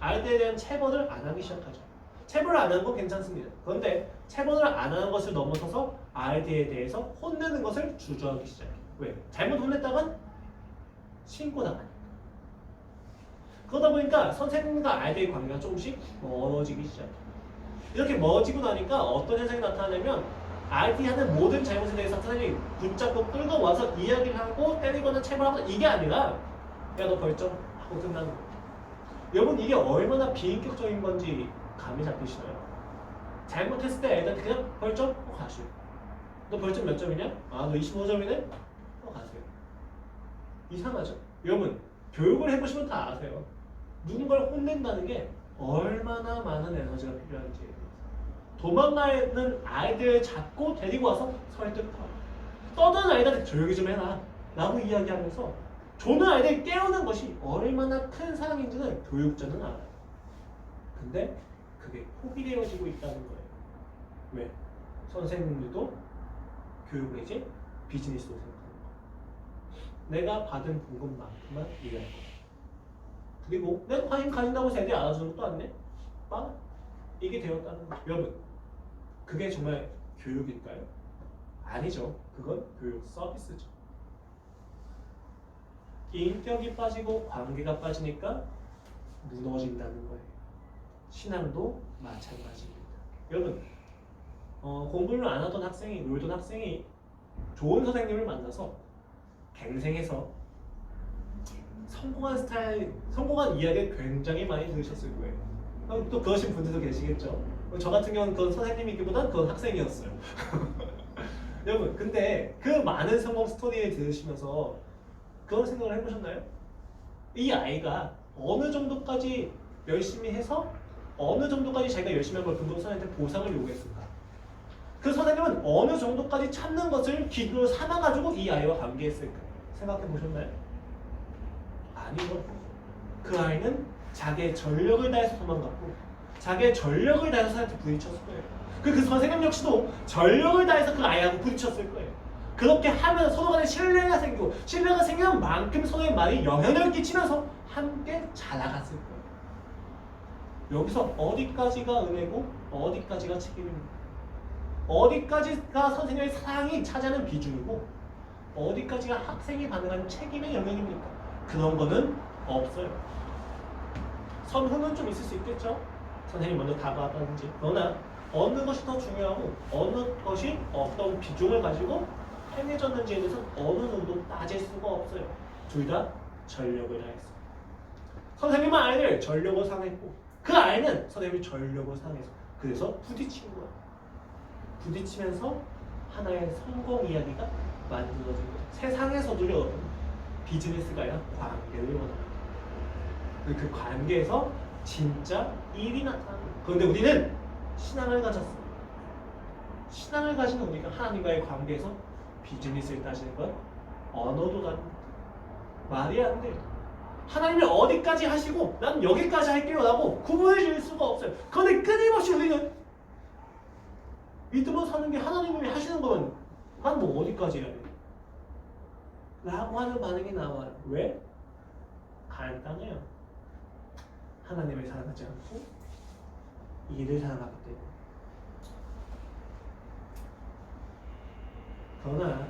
아이들에 대한 체벌을 안 하기 시작하죠. 체벌을 안 하는 건 괜찮습니다. 그런데 체벌을 안 하는 것을 넘어서서 아이들에 대해서 혼내는 것을 주저하기 시작해요. 왜? 잘못 혼냈다간 신고당하니까. 그러다 보니까 선생님과 아이들의 관계가 조금씩 멀어지기 시작해요. 이렇게 멀어지고 나니까 어떤 현상이 나타나냐면 아이들이 하는 모든 잘못에 대해서 선생님이 붙잡고 끌고 와서 이야기를 하고 때리거나 체벌하거나 이게 아니라 야 너 벌점 하고 끝나는 거예요. 여러분 이게 얼마나 비인격적인 건지 감이 잡히시나요? 잘못했을 때 애들한테 그냥 벌점 가시오. 너 벌점 몇 점이냐? 아 너 25점이네? 가세요. 이상하죠? 여러분 교육을 해보시면 다 아세요. 누군가를 혼낸다는 게 얼마나 많은 에너지가 필요한지. 도망가는 아이들 잡고 데리고 와서 설득하고 떠드는 아이들한테 조용히 좀 해라 라고 이야기하면서 조는 아이들 깨우는 것이 얼마나 큰 사랑인지는 교육자는 알아요. 근데 그게 포기되어지고 있다는 거예요. 왜? 선생님들도 교육을 이제 비즈니스로 생각하는 거예요. 내가 받은 봉급만큼만 일할 거야. 그리고 내가 관심 가진다고 해서 애들이 알아주는 것도 아니네? 이게 되었다는 거예요. 여러분 그게 정말 교육일까요? 아니죠. 그건 교육 서비스죠. 인격이 빠지고 관계가 빠지니까 무너진다는 거예요. 신앙도 마찬가지입니다. 여러분 공부를 안 하던 학생이 놀던 학생이 좋은 선생님을 만나서 갱생해서 성공한 이야기를 굉장히 많이 들으셨을 거예요. 또 그러신 분들도 계시겠죠. 저 같은 경우는 그건 선생님이기보단 그건 학생이었어요. 여러분 근데 그 많은 성공 스토리를 들으시면서 그런 생각을 해보셨나요? 이 아이가 어느 정도까지 열심히 해서 어느 정도까지 자기가 열심히 한 걸 근거로 선생님한테 보상을 요구했을까? 그 선생님은 어느 정도까지 참는 것을 기준으로 삼아가지고 이 아이와 관계했을까? 생각해 보셨나요? 아니죠. 그 아이는 자기의 전력을 다해서 도망갔고 자기의 전력을 다해서 선생님한테 부딪혔을 거예요. 그 선생님 역시도 전력을 다해서 그 아이하고 부딪혔을 거예요. 그렇게 하면 서로 간에 신뢰가 생기고 신뢰가 생기는 만큼 서로의 말이 영향을 끼치면서 함께 자라갔을 거예요. 여기서 어디까지가 은혜고 어디까지가 책임입니까? 어디까지가 선생님의 사랑이 차지하는 비중이고 어디까지가 학생이 반응하는 책임의 영역입니까? 그런 거는 없어요. 선후는 좀 있을 수 있겠죠? 선생님이 먼저 다가왔다든지. 그러나 어느 것이 더 중요하고 어느 것이 어떤 비중을 가지고 행해졌는지에 대해서 어느 누구도 따질 수가 없어요. 둘 다 전력을 다했어요. 선생님은 아이를 전력을 상했고 그 아이는 선생님이 전력을 상해서 그래서 부딪힌 거예요. 부딪히면서 하나의 성공 이야기가 만들어진 거예요. 세상에서도요 비즈니스가 아니라 관계를 원합니다. 그 관계에서 진짜 일이 나타나는 거예요. 그런데 우리는 신앙을 가졌어요. 신앙을 가진 우리가 하나님과의 관계에서 비즈니스를 따지는 건 언어도 다릅니다. 말이 안 돼요. 하나님이 어디까지 하시고 난 여기까지 할게요 라고 구분해 줄 수가 없어요. 그런데 끊임없이 우리는 믿음으로 사는 게 하나님이 하시는 거면 난 뭐 어디까지 해야 돼? 라고 하는 반응이 나와요. 왜? 간단해요. 하나님을 사랑하지 않고 일을 사랑하기 때문에. 그러나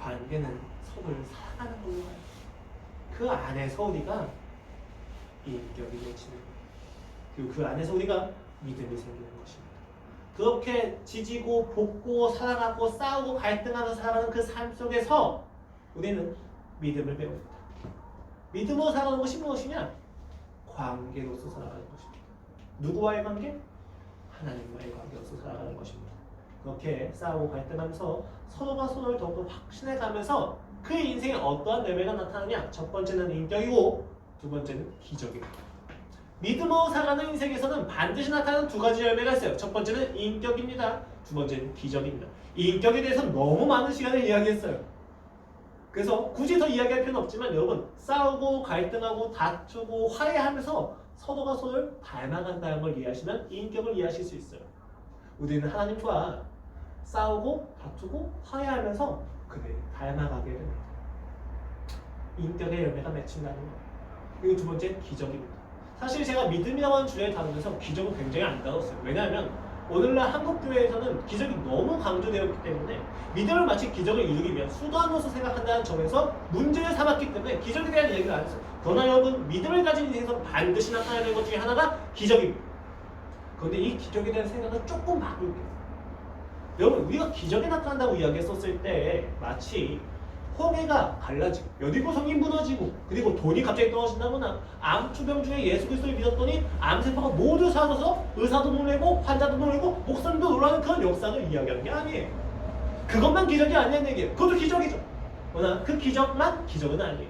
관계는 서로를 사랑하는 걸로 가요. 그 안에서 우리가 인격이 맺히는 거예요. 그리고 그 안에서 우리가 믿음이 생기는 것입니다. 그렇게 지지고 볶고 사랑하고 싸우고 갈등하면서 살아가는 그 삶 속에서 우리는 믿음을 배웁니다. 믿음으로 살아가는 것이 무엇이냐? 관계로서 살아가는 것입니다. 누구와의 관계? 하나님과의 관계로서 살아가는 것입니다. 그렇게 싸우고 갈등하면서 서로가 서로를 더욱더 확신해가면서 그 인생에 어떠한 열매가 나타나냐? 첫 번째는 인격이고 두 번째는 기적입니다. 믿음으로 살아가는 인생에서는 반드시 나타나는 두 가지 열매가 있어요. 첫 번째는 인격입니다. 두 번째는 기적입니다. 인격에 대해서 너무 많은 시간을 이야기했어요. 그래서 굳이 더 이야기할 필요는 없지만 여러분 싸우고 갈등하고 다투고 화해하면서 서로가 서로를 닮아간다는 걸 이해하시면 인격을 이해하실 수 있어요. 우리는 하나님과 싸우고 다투고 화해하면서 그를 닮아가게 됩니다. 인격의 열매가 맺힌다는 거. 그리고 두 번째 기적입니다. 사실 제가 믿음이라고 하는 주제를 다루면서 기적은 굉장히 안 다뤘어요. 왜냐하면 오늘날 한국교회에서는 기적이 너무 강조되었기 때문에 믿음을 마치 기적을 이루기 위한 수단으로서 생각한다는 점에서 문제를 삼았기 때문에 기적에 대한 이야기를 안 했어요. 그러나 여러분 믿음을 가진 인생에서 반드시 나타나야 되는 것 중에 하나가 기적입니다. 그런데 이 기적에 대한 생각을 조금 바꿀게요. 여러분 우리가 기적이 나타난다고 이야기했었을 때 마치 홍해가 갈라지고 여리고성이 무너지고 그리고 돈이 갑자기 떨어진다거나 암투병 중에 예수 그리스도를 믿었더니 암세포가 모두 사라져서 의사도 놀래고 환자도 놀래고 목사님도 놀라는 그런 역사를 이야기하는 게 아니에요. 그것만 기적이 아니라는 얘기예요. 그것도 기적이죠. 그러나 그 기적만 기적은 아니에요.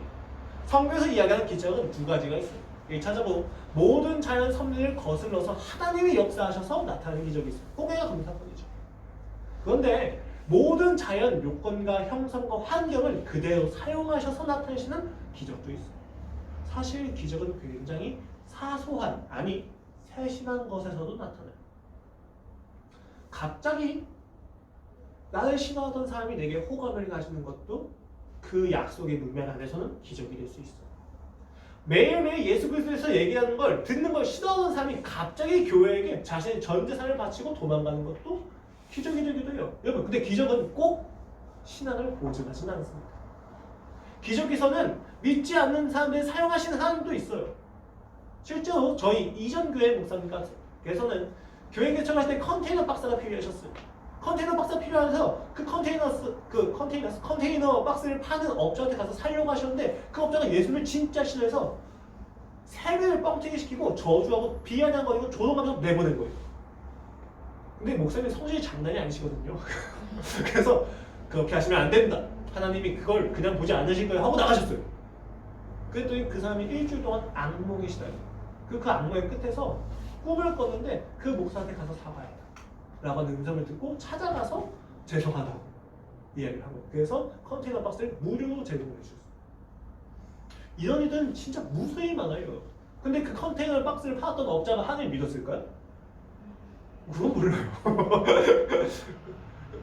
성경에서 이야기하는 기적은 두 가지가 있어요. 1차적으로 모든 자연 섭리를 거슬러서 하나님이 역사하셔서 나타나는 기적이 있어요. 홍해가 그 사건이죠. 그런데 모든 자연 요건과 형성과 환경을 그대로 사용하셔서 나타내시는 기적도 있어요. 사실 기적은 굉장히 사소한, 아니 세심한 것에서도 나타나요. 갑자기 나를 싫어하던 사람이 내게 호감을 가지는 것도 그 약속의 문맥 안에서는 기적이 될 수 있어요. 매일매일 예수 그리스도에서 얘기하는 걸 듣는 걸 싫어하는 사람이 갑자기 교회에게 자신의 전 재산을 바치고 도망가는 것도 기적이 되기도 해요. 여러분 근데 기적은 꼭 신앙을 보증하지는 않습니다. 기적에서는 믿지 않는 사람들이 사용하시는 하나님도 있어요. 실제로 저희 이전 교회 목사님께서는 교회 개척할 때 컨테이너 박스가 필요하셨어요. 컨테이너 박스가 필요해서 그 컨테이너 박스를 파는 업자한테 가서 살려고 하셨는데 그 업자가 예수를 진짜 싫어해서 세배를 뻥튀기 시키고 저주하고 비아냥거리고 조롱하면서 내보낸 거예요. 근데 목사님 성질이 장난이 아니시거든요. 그래서 그렇게 하시면 안 된다. 하나님이 그걸 그냥 보지 않으실 거예요 하고 나가셨어요. 그랬더니 그 사람이 일주일 동안 악몽이 시달려요. 그 악몽의 끝에서 꿈을 꿨는데 그 목사한테 가서 사과해라 라고 하는 음성을 듣고 찾아가서 죄송하다고 이야기를 하고 그래서 컨테이너 박스를 무료로 제공해 주셨어요. 이런 일은 진짜 무수히 많아요. 근데 그 컨테이너 박스를 팔았던 업자가 하나님을 믿었을까요? 그건 몰라요.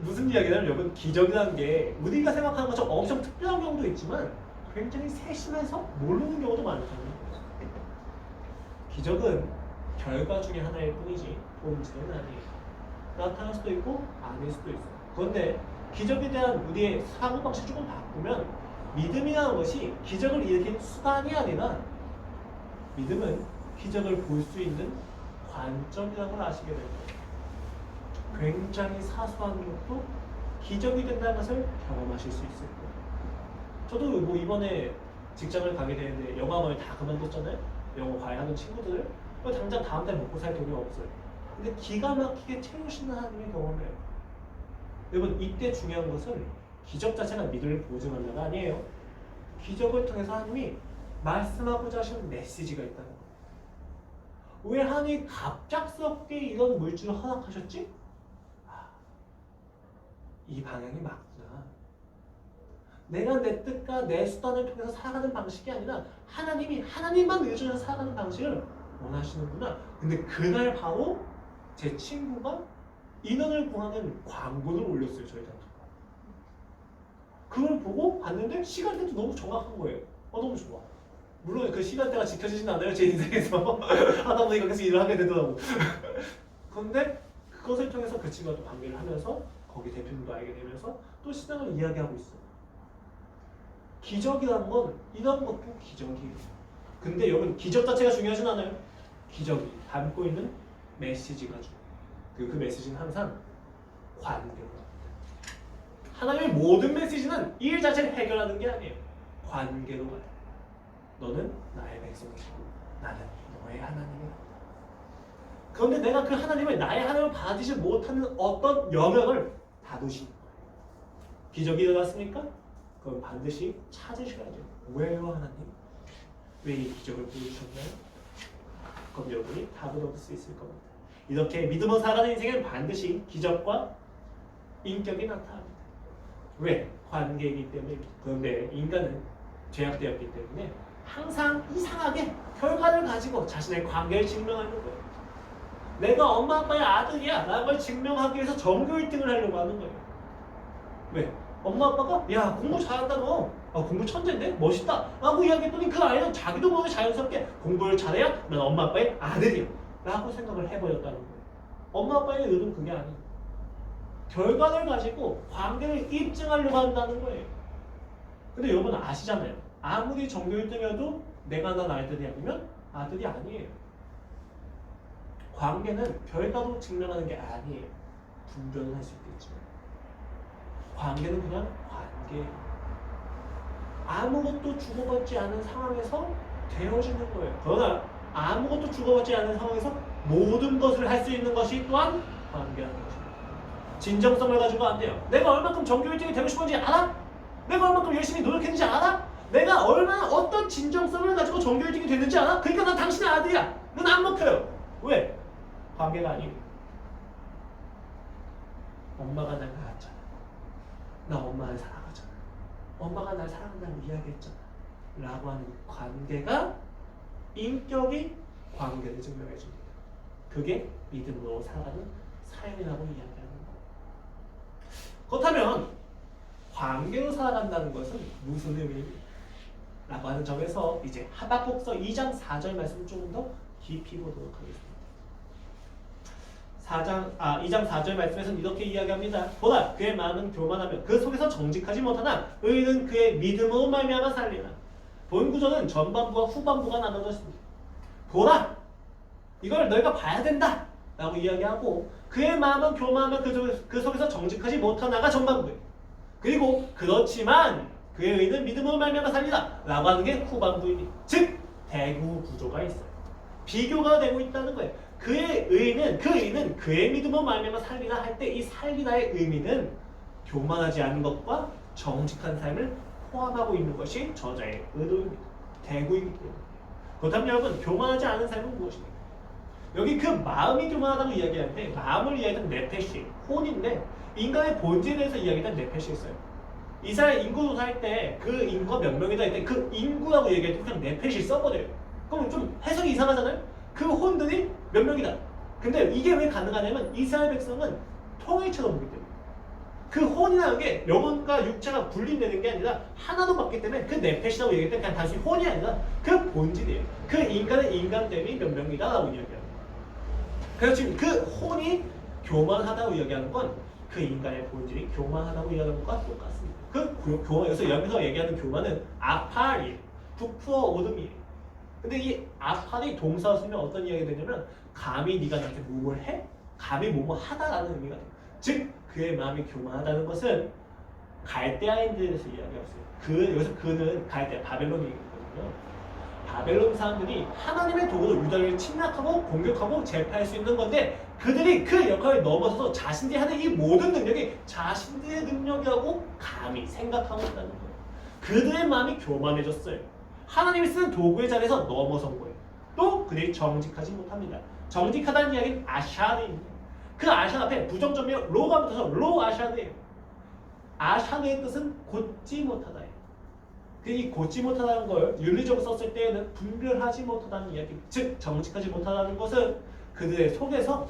무슨 이야기냐면 여러분 기적이라는 게 우리가 생각하는 것처럼 엄청 특별한 경우도 있지만 굉장히 세심해서 모르는 경우도 많다는 거예요. 기적은 결과 중에 하나일 뿐이지 본질은 아니에요. 나타날 수도 있고 아닐 수도 있어요. 그런데 기적에 대한 우리의 사고방식을 조금 바꾸면 믿음이라는 것이 기적을 일으킨 수단이 아니라 믿음은 기적을 볼 수 있는 관점이라는 걸 아시게 됩니다. 굉장히 사소한 것도 기적이 된다는 것을 경험하실 수 있을 거예요. 저도 뭐 이번에 직장을 가게 되는데 영어학원을 다 그만뒀잖아요. 영어 과외하는 친구들 당장 다음 달 먹고 살 돈이 없어요. 근데 기가 막히게 채우시는 하나님의 경험이에요. 여러분 이때 중요한 것은 기적 자체가 믿음을 보증한다가 아니에요. 기적을 통해서 하나님이 말씀하고자 하시는 메시지가 있다는 거예요. 왜 하나님이 갑작스럽게 이런 물질을 허락하셨지? 이 방향이 맞구나. 내가 내 뜻과 내 수단을 통해서 살아가는 방식이 아니라 하나님이 하나님만 의존해서 살아가는 방식을 원하시는구나. 근데 그날 바로 제 친구가 인원을 구하는 광고를 올렸어요. 저희 단체가. 그걸 보고 봤는데 시간대도 너무 정확한 거예요. 너무 좋아. 물론 그 시간대가 지켜지진 않아요. 제 인생에서 하다 보니까 계속 일을 하게 되더라고. 그런데 그것을 통해서 그 친구가 또 관계를 하면서 거기 대표님도 알게 되면서 또 신앙을 이야기하고 있어요. 기적이라는 건 이런 것도 기적이에요. 근데 여러분 기적 자체가 중요하진 않아요. 기적이 담고 있는 메시지가 중요해요. 그리고 그 메시지는 항상 관계로 합니다. 하나님의 모든 메시지는 일 자체를 해결하는 게 아니에요. 관계로 가요. 너는 나의 백성이고 나는 너의 하나님이다. 그런데 내가 그 하나님을 나의 하나님을 받아들이지 못하는 어떤 영역을 다루시는 거예요. 기적이 일어났습니까? 그럼 반드시 찾으셔야죠. 왜요 하나님? 왜 이 기적을 보여주셨나요? 그럼 여러분이 답을 얻을 수 있을 겁니다. 이렇게 믿음으로 살아가는 인생은 반드시 기적과 인격이 나타납니다. 왜? 관계이기 때문입니다. 그런데 인간은 죄악되었기 때문에 항상 이상하게 결과를 가지고 자신의 관계를 증명하는 거예요. 내가 엄마 아빠의 아들이야 라는 걸 증명하기 위해서 전교 1등을 하려고 하는 거예요. 왜? 엄마 아빠가 야 공부 잘한다 너 공부 천재인데 멋있다 라고 이야기했더니 그 아이는 자기도 모르게 자연스럽게 공부를 잘해야 난 엄마 아빠의 아들이야 라고 생각을 해버렸다는 거예요. 엄마 아빠의 의도는 그게 아니에요. 결과를 가지고 관계를 입증하려고 한다는 거예요. 근데 여러분 아시잖아요. 아무리 전교 1등이어도 내가 난 아들이 아니면 아들이 아니에요. 관계는 결과로 증명하는 게 아니에요. 분별은 할 수 있겠지만 관계는 그냥 관계예요. 아무것도 주고받지 않은 상황에서 되어지는 거예요. 그러나 아무것도 주고받지 않은 상황에서 모든 것을 할 수 있는 것이 또한 관계라는 것입니다. 진정성을 가지고 안 돼요. 내가 얼만큼 전교 1등이 되고 싶은지 알아? 내가 얼만큼 열심히 노력했는지 알아? 내가 얼마나 어떤 진정성을 가지고 전교 1등이 됐는지 알아? 그러니까 난 당신의 아들이야. 넌 안 먹혀요. 왜? 관계가 아니고 엄마가 날 낳았잖아. 나 엄마를 사랑하잖아. 엄마가 날 사랑한다고 이야기했잖아. 라고 하는 관계가 인격이 관계를 증명해줍니다. 그게 믿음으로 살아가는 삶이라고 이야기하는 거예요. 그렇다면 관계로 살아간다는 것은 무슨 의미입니까? 라고 하는 점에서 이제 하박국서 2장 4절 말씀을 조금 더 깊이 보도록 하겠습니다. 2장 4절 말씀에서는 이렇게 이야기합니다. 보라 그의 마음은 교만하며 그 속에서 정직하지 못하나 의인은 그의 믿음으로 말미암아 살리라. 본 구조는 전반부와 후반부가 나눠져 있습니다. 보라 이걸 너희가 봐야 된다 라고 이야기하고 그의 마음은 교만하며 그 속에서 정직하지 못하나가 전반부예요. 그리고 그렇지만 그의 의인은 믿음으로 말미암아 살리라 라고 하는 게 후반부입니다. 즉 대구 구조가 있어요. 비교가 되고 있다는 거예요. 그 의인은 그의 믿음으로 말미암아 살리라 할 때 이 살리라의 의미는 교만하지 않은 것과 정직한 삶을 포함하고 있는 것이 저자의 의도입니다. 대구이기 때문에. 그렇다면 여러분 교만하지 않은 삶은 무엇입니까? 여기 그 마음이 교만하다고 이야기하는데 마음을 이야기하는 네페시, 혼인데 인간의 본질에 대해서 이야기하는 네페시 있어요. 이스라엘 인구 조사할 때 그 인구가 몇 명이다 할 때 그 인구라고 얘기할 때 그냥 네페시 써버려요. 그럼 좀 해석이 이상하잖아요? 그 혼들이 몇 명이다. 근데 이게 왜 가능하냐면 이스라엘 백성은 통일처럼 보기 때문에 그 혼이라는 게 영혼과 육체가 분리되는 게 아니라 하나로 받기 때문에 그 네페시라고 얘기할 때 그냥 단순히 혼이 아니라 그 본질이에요. 그 인간의 인간됨이 몇 명이다 라고 이야기합니다. 그래서 지금 그 혼이 교만하다고 이야기하는 건 그 인간의 본질이 교만하다고 이야기하는 것과 똑같습니다. 그 교만, 여기서 얘기하는 교만은 아팔이에요. 부풀어 오름이에요. 근데 이 아팔이 동사로 쓰면 어떤 이야기가 되냐면 감히 네가 나한테 뭐뭘 해? 감히 뭐뭐 하다라는 의미가 돼요. 즉 그의 마음이 교만하다는 것은 갈대아인들에 대해서 이야기했어요. 여기서 그는 갈대아, 바벨론 얘기거든요. 바벨론 사람들이 하나님의 도구로 유다를 침략하고 공격하고 제패할 수 있는 건데 그들이 그 역할을 넘어서서 자신들이 하는 이 모든 능력이 자신들의 능력이라고 감히 생각하고 있다는 거예요. 그들의 마음이 교만해졌어요. 하나님이 쓰는 도구의 자리에서 넘어선 거예요. 또 그들이 정직하지 못합니다. 정직하다는 이야기는 아샤드입니다. 그 아샤드 앞에 부정점이 로가 붙어서 로 아샤드예요. 아샤드의 뜻은 곧지 못하다예요. 이 곧지 못하다는 걸 윤리적으로 썼을 때에는 분별하지 못하다는 이야기, 즉 정직하지 못하다는 것은 그들의 속에서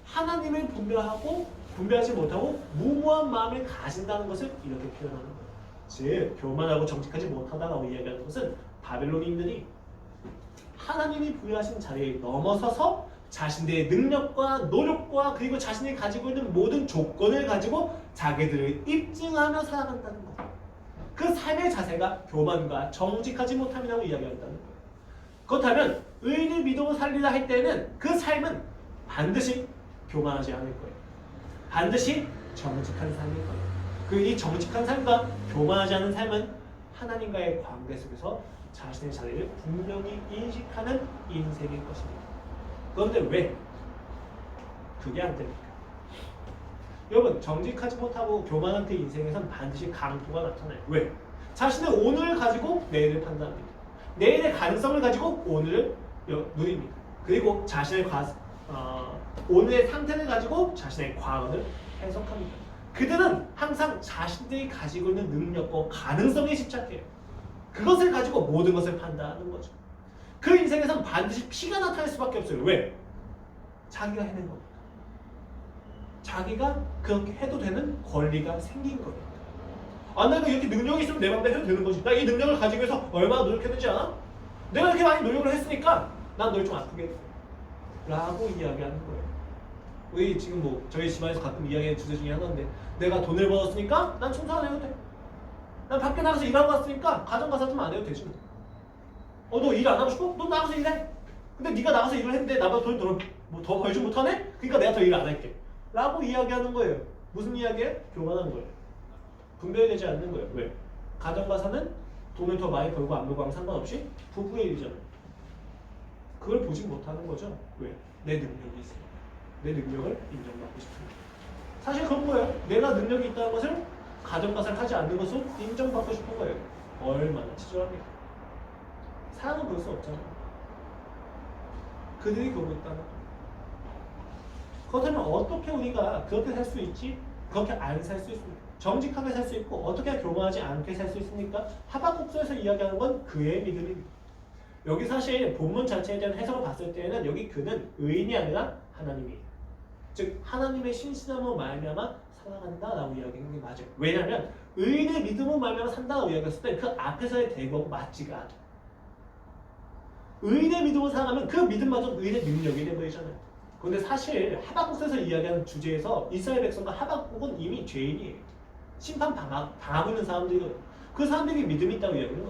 하나님을 분별하지 못하고 무모한 마음을 가진다는 것을 이렇게 표현하는 거예요. 즉 교만하고 정직하지 못하다라고 이야기하는 것은 바벨론인들이 하나님이 부여하신 자리에 넘어서서 자신들의 능력과 노력과 그리고 자신이 가지고 있는 모든 조건을 가지고 자기들을 입증하며 살아간다는 거예요. 그 삶의 자세가 교만과 정직하지 못함이라고 이야기한다는 거예요. 그렇다면 의인을 믿음으로 살리라 할 때는 그 삶은 반드시 교만하지 않을 거예요. 반드시 정직한 삶일 거예요. 이 정직한 삶과 교만하지 않은 삶은 하나님과의 관계 속에서 자신의 자리를 분명히 인식하는 인생일 것입니다. 그런데 왜 그게 안 됩니까? 여러분 정직하지 못하고 교만한 그 인생에선 반드시 강도가 나타나요. 왜? 자신의 오늘을 가지고 내일을 판단합니다. 내일의 가능성을 가지고 오늘을 누립니다. 그리고 자신의 오늘의 상태를 가지고 자신의 과거를 해석합니다. 그들은 항상 자신들이 가지고 있는 능력과 가능성에 집착해요. 그것을 가지고 모든 것을 판단하는 거죠. 그 인생에선 반드시 피가 나타날 수밖에 없어요. 왜? 자기가 해낸 겁니다. 자기가 그렇게 해도 되는 권리가 생긴 겁니다. 아, 내가 이렇게 능력이 있으면 내 맘대로 해도 되는 거지. 나 이 능력을 가지고 해서 얼마나 노력했는지 알아? 내가 이렇게 많이 노력을 했으니까 난 널 좀 아프게 했어. 라고 이야기하는 거예요. 우리 지금 뭐 저희 집안에서 가끔 이야기하는 주제 중에 하나인데, 내가 돈을 벌었으니까 난 청소 안 해도 돼. 난 밖에 나가서 일하고 왔으니까 가정 가사 좀 안 해도 되지. 너 일 안 하고 싶어? 너 나가서 일해. 근데 네가 나가서 일을 했는데 나보다 돈 더 벌지 못하네? 그러니까 내가 더 일 안 할게. 라고 이야기하는 거예요. 무슨 이야기예요? 교만한 거예요. 분별되지 않는 거예요. 왜? 가정 가사는 돈을 더 많이 벌고 안 벌고 하면 상관없이 부부의 일이잖아요. 그걸 보지 못하는 거죠. 왜? 내 능력이 있어요. 내 능력을 인정받고 싶습니다. 사실 그건 뭐예요? 내가 능력이 있다는 것을 가정가사를 하지 않는 것으로 인정받고 싶은 거예요. 얼마나 치졸합니까? 사람은 그럴 수 없잖아요. 그들이 그러고 있다는 거예요. 그렇다면 어떻게 우리가 그렇게 살 수 있지? 그렇게 안 살 수 있습니까? 정직하게 살 수 있고 어떻게 교만하지 않게 살 수 있습니까? 하박국서에서 이야기하는 건 그의 믿음입니다. 여기 사실 본문 자체에 대한 해석을 봤을 때는 여기 그는 의인이 아니라 하나님이에요. 즉 하나님의 신실함으로 말미암아 살아간다라고 이야기하는 게 맞아요. 왜냐하면 의인의 믿음으로 말미암아 산다라고 이야기했을 때 그 앞에서의 대목은 맞지가 않아요. 의인의 믿음으로 살아가면 그 믿음마저 의인의 능력이 되버리잖아요. 그런데 사실 하박국에서 이야기하는 주제에서 이스라엘 백성과 하박국은 이미 죄인이에요. 심판 당하고 있는 사람들이거든요. 그 사람들이 믿음이 있다고 이야기하면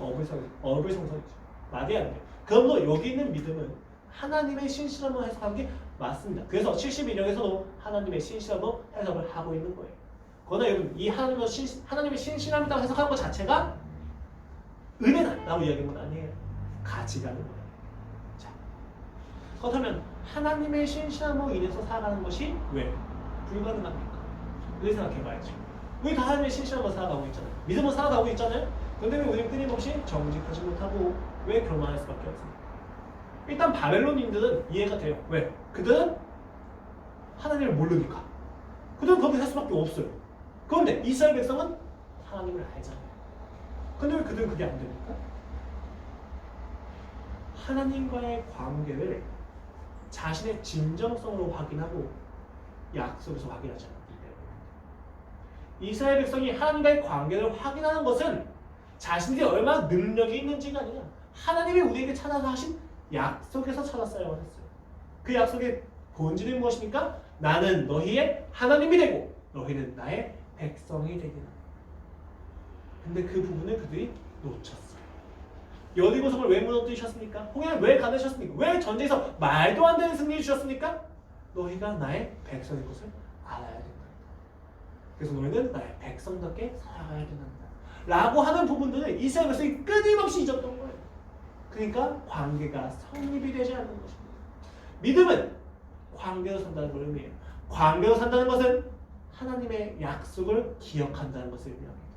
어불성설이죠. 말이 안 돼요. 그러므로 여기 있는 믿음은 하나님의 신실함으로 해석하는 게 맞습니다. 그래서 71장에서도 하나님의 신실함으로 해석을 하고 있는 거예요. 그러나 여러분 이 하나님의 신실함이라고 해석하는 것 자체가 은혜다라고 이야기하는 건 아니에요. 가치가 있는 거예요. 자, 그렇다면 하나님의 신실함으로 인해서 살아가는 것이 왜 불가능합니까? 우리 생각해봐야죠. 우리 다 하나님의 신실함으로 살아가고 있잖아요. 믿음으로 살아가고 있잖아요. 그런데 왜 우리는 끊임없이 정직하지 못하고 왜 교만할 수밖에 없습니까? 일단 바벨론인들은 이해가 돼요. 왜? 그들은 하나님을 모르니까. 그들은 그렇게 살 수밖에 없어요. 그런데 이스라엘 백성은 하나님을 알잖아요. 근데 왜 그들은 그게 안 됩니까? 하나님과의 관계를 자신의 진정성으로 확인하고 약속에서 확인하지 않기 때문에 이스라엘 백성이 하나님과의 관계를 확인하는 것은 자신들이 얼마나 능력이 있는지가 아니라 하나님이 우리에게 찾아서 하신 약속에서 찾았어야만 했어요. 그 약속의 본질은 무엇입니까? 나는 너희의 하나님이 되고 너희는 나의 백성이 되리라. 근데 그 부분을 그들이 놓쳤어요. 여리고성을 왜 무너뜨리셨습니까? 홍해를 왜 가르셨습니까? 왜 전쟁에서 말도 안 되는 승리를 주셨습니까? 너희가 나의 백성인 것을 알아야 된다. 그래서 너희는 나의 백성답게 살아가야 된다. 라고 하는 부분들을 이스라엘 백성이 끊임없이 잊었던 거예요. 그러니까 관계가 성립이 되지 않는 것입니다. 믿음은 관계로 산다는 걸 의미해요. 관계로 산다는 것은 하나님의 약속을 기억한다는 것을 의미합니다.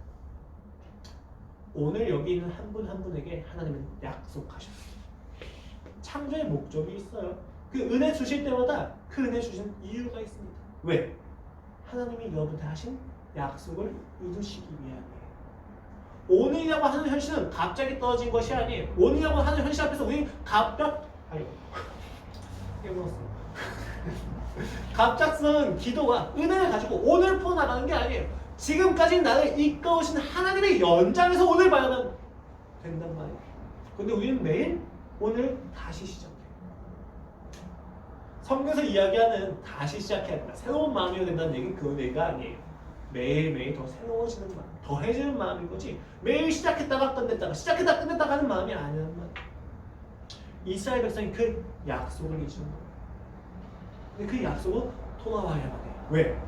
오늘 여기 있는 한 분 한 분에게 하나님은 약속하셨어요. 창조의 목적이 있어요. 그 은혜 주실 때마다 그 은혜 주신 이유가 있습니다. 왜? 하나님이 여러분한테 하신 약속을 이루시기 위함이에요. 오늘이라고 하는 현실은 갑자기 떨어진 것이 아니에요. 오늘이라고 하는 현실 앞에서 우리 갑작스러운 기도가 은혜를 가지고 오늘 풀어나가는 게 아니에요. 지금까지 나를 이끌어오신 하나님의 연장에서 오늘 봐야만 된단 말이에요. 근데 우리는 매일 오늘 다시 시작해요. 성경에서 이야기하는 다시 시작해야 된다, 새로운 마음이어야 된다는 얘기는 그 얘기가 아니에요. 매일매일 더 새로워지는 마음, 더해지는 마음인 거지 매일 시작했다가 끝냈다가 시작했다가 끝냈다가 하는 마음이 아니란 말이에요. 이스라엘 백성이 그 약속을 잊은 거예요. 근데 그 약속은 돌아와야만 해요. 왜?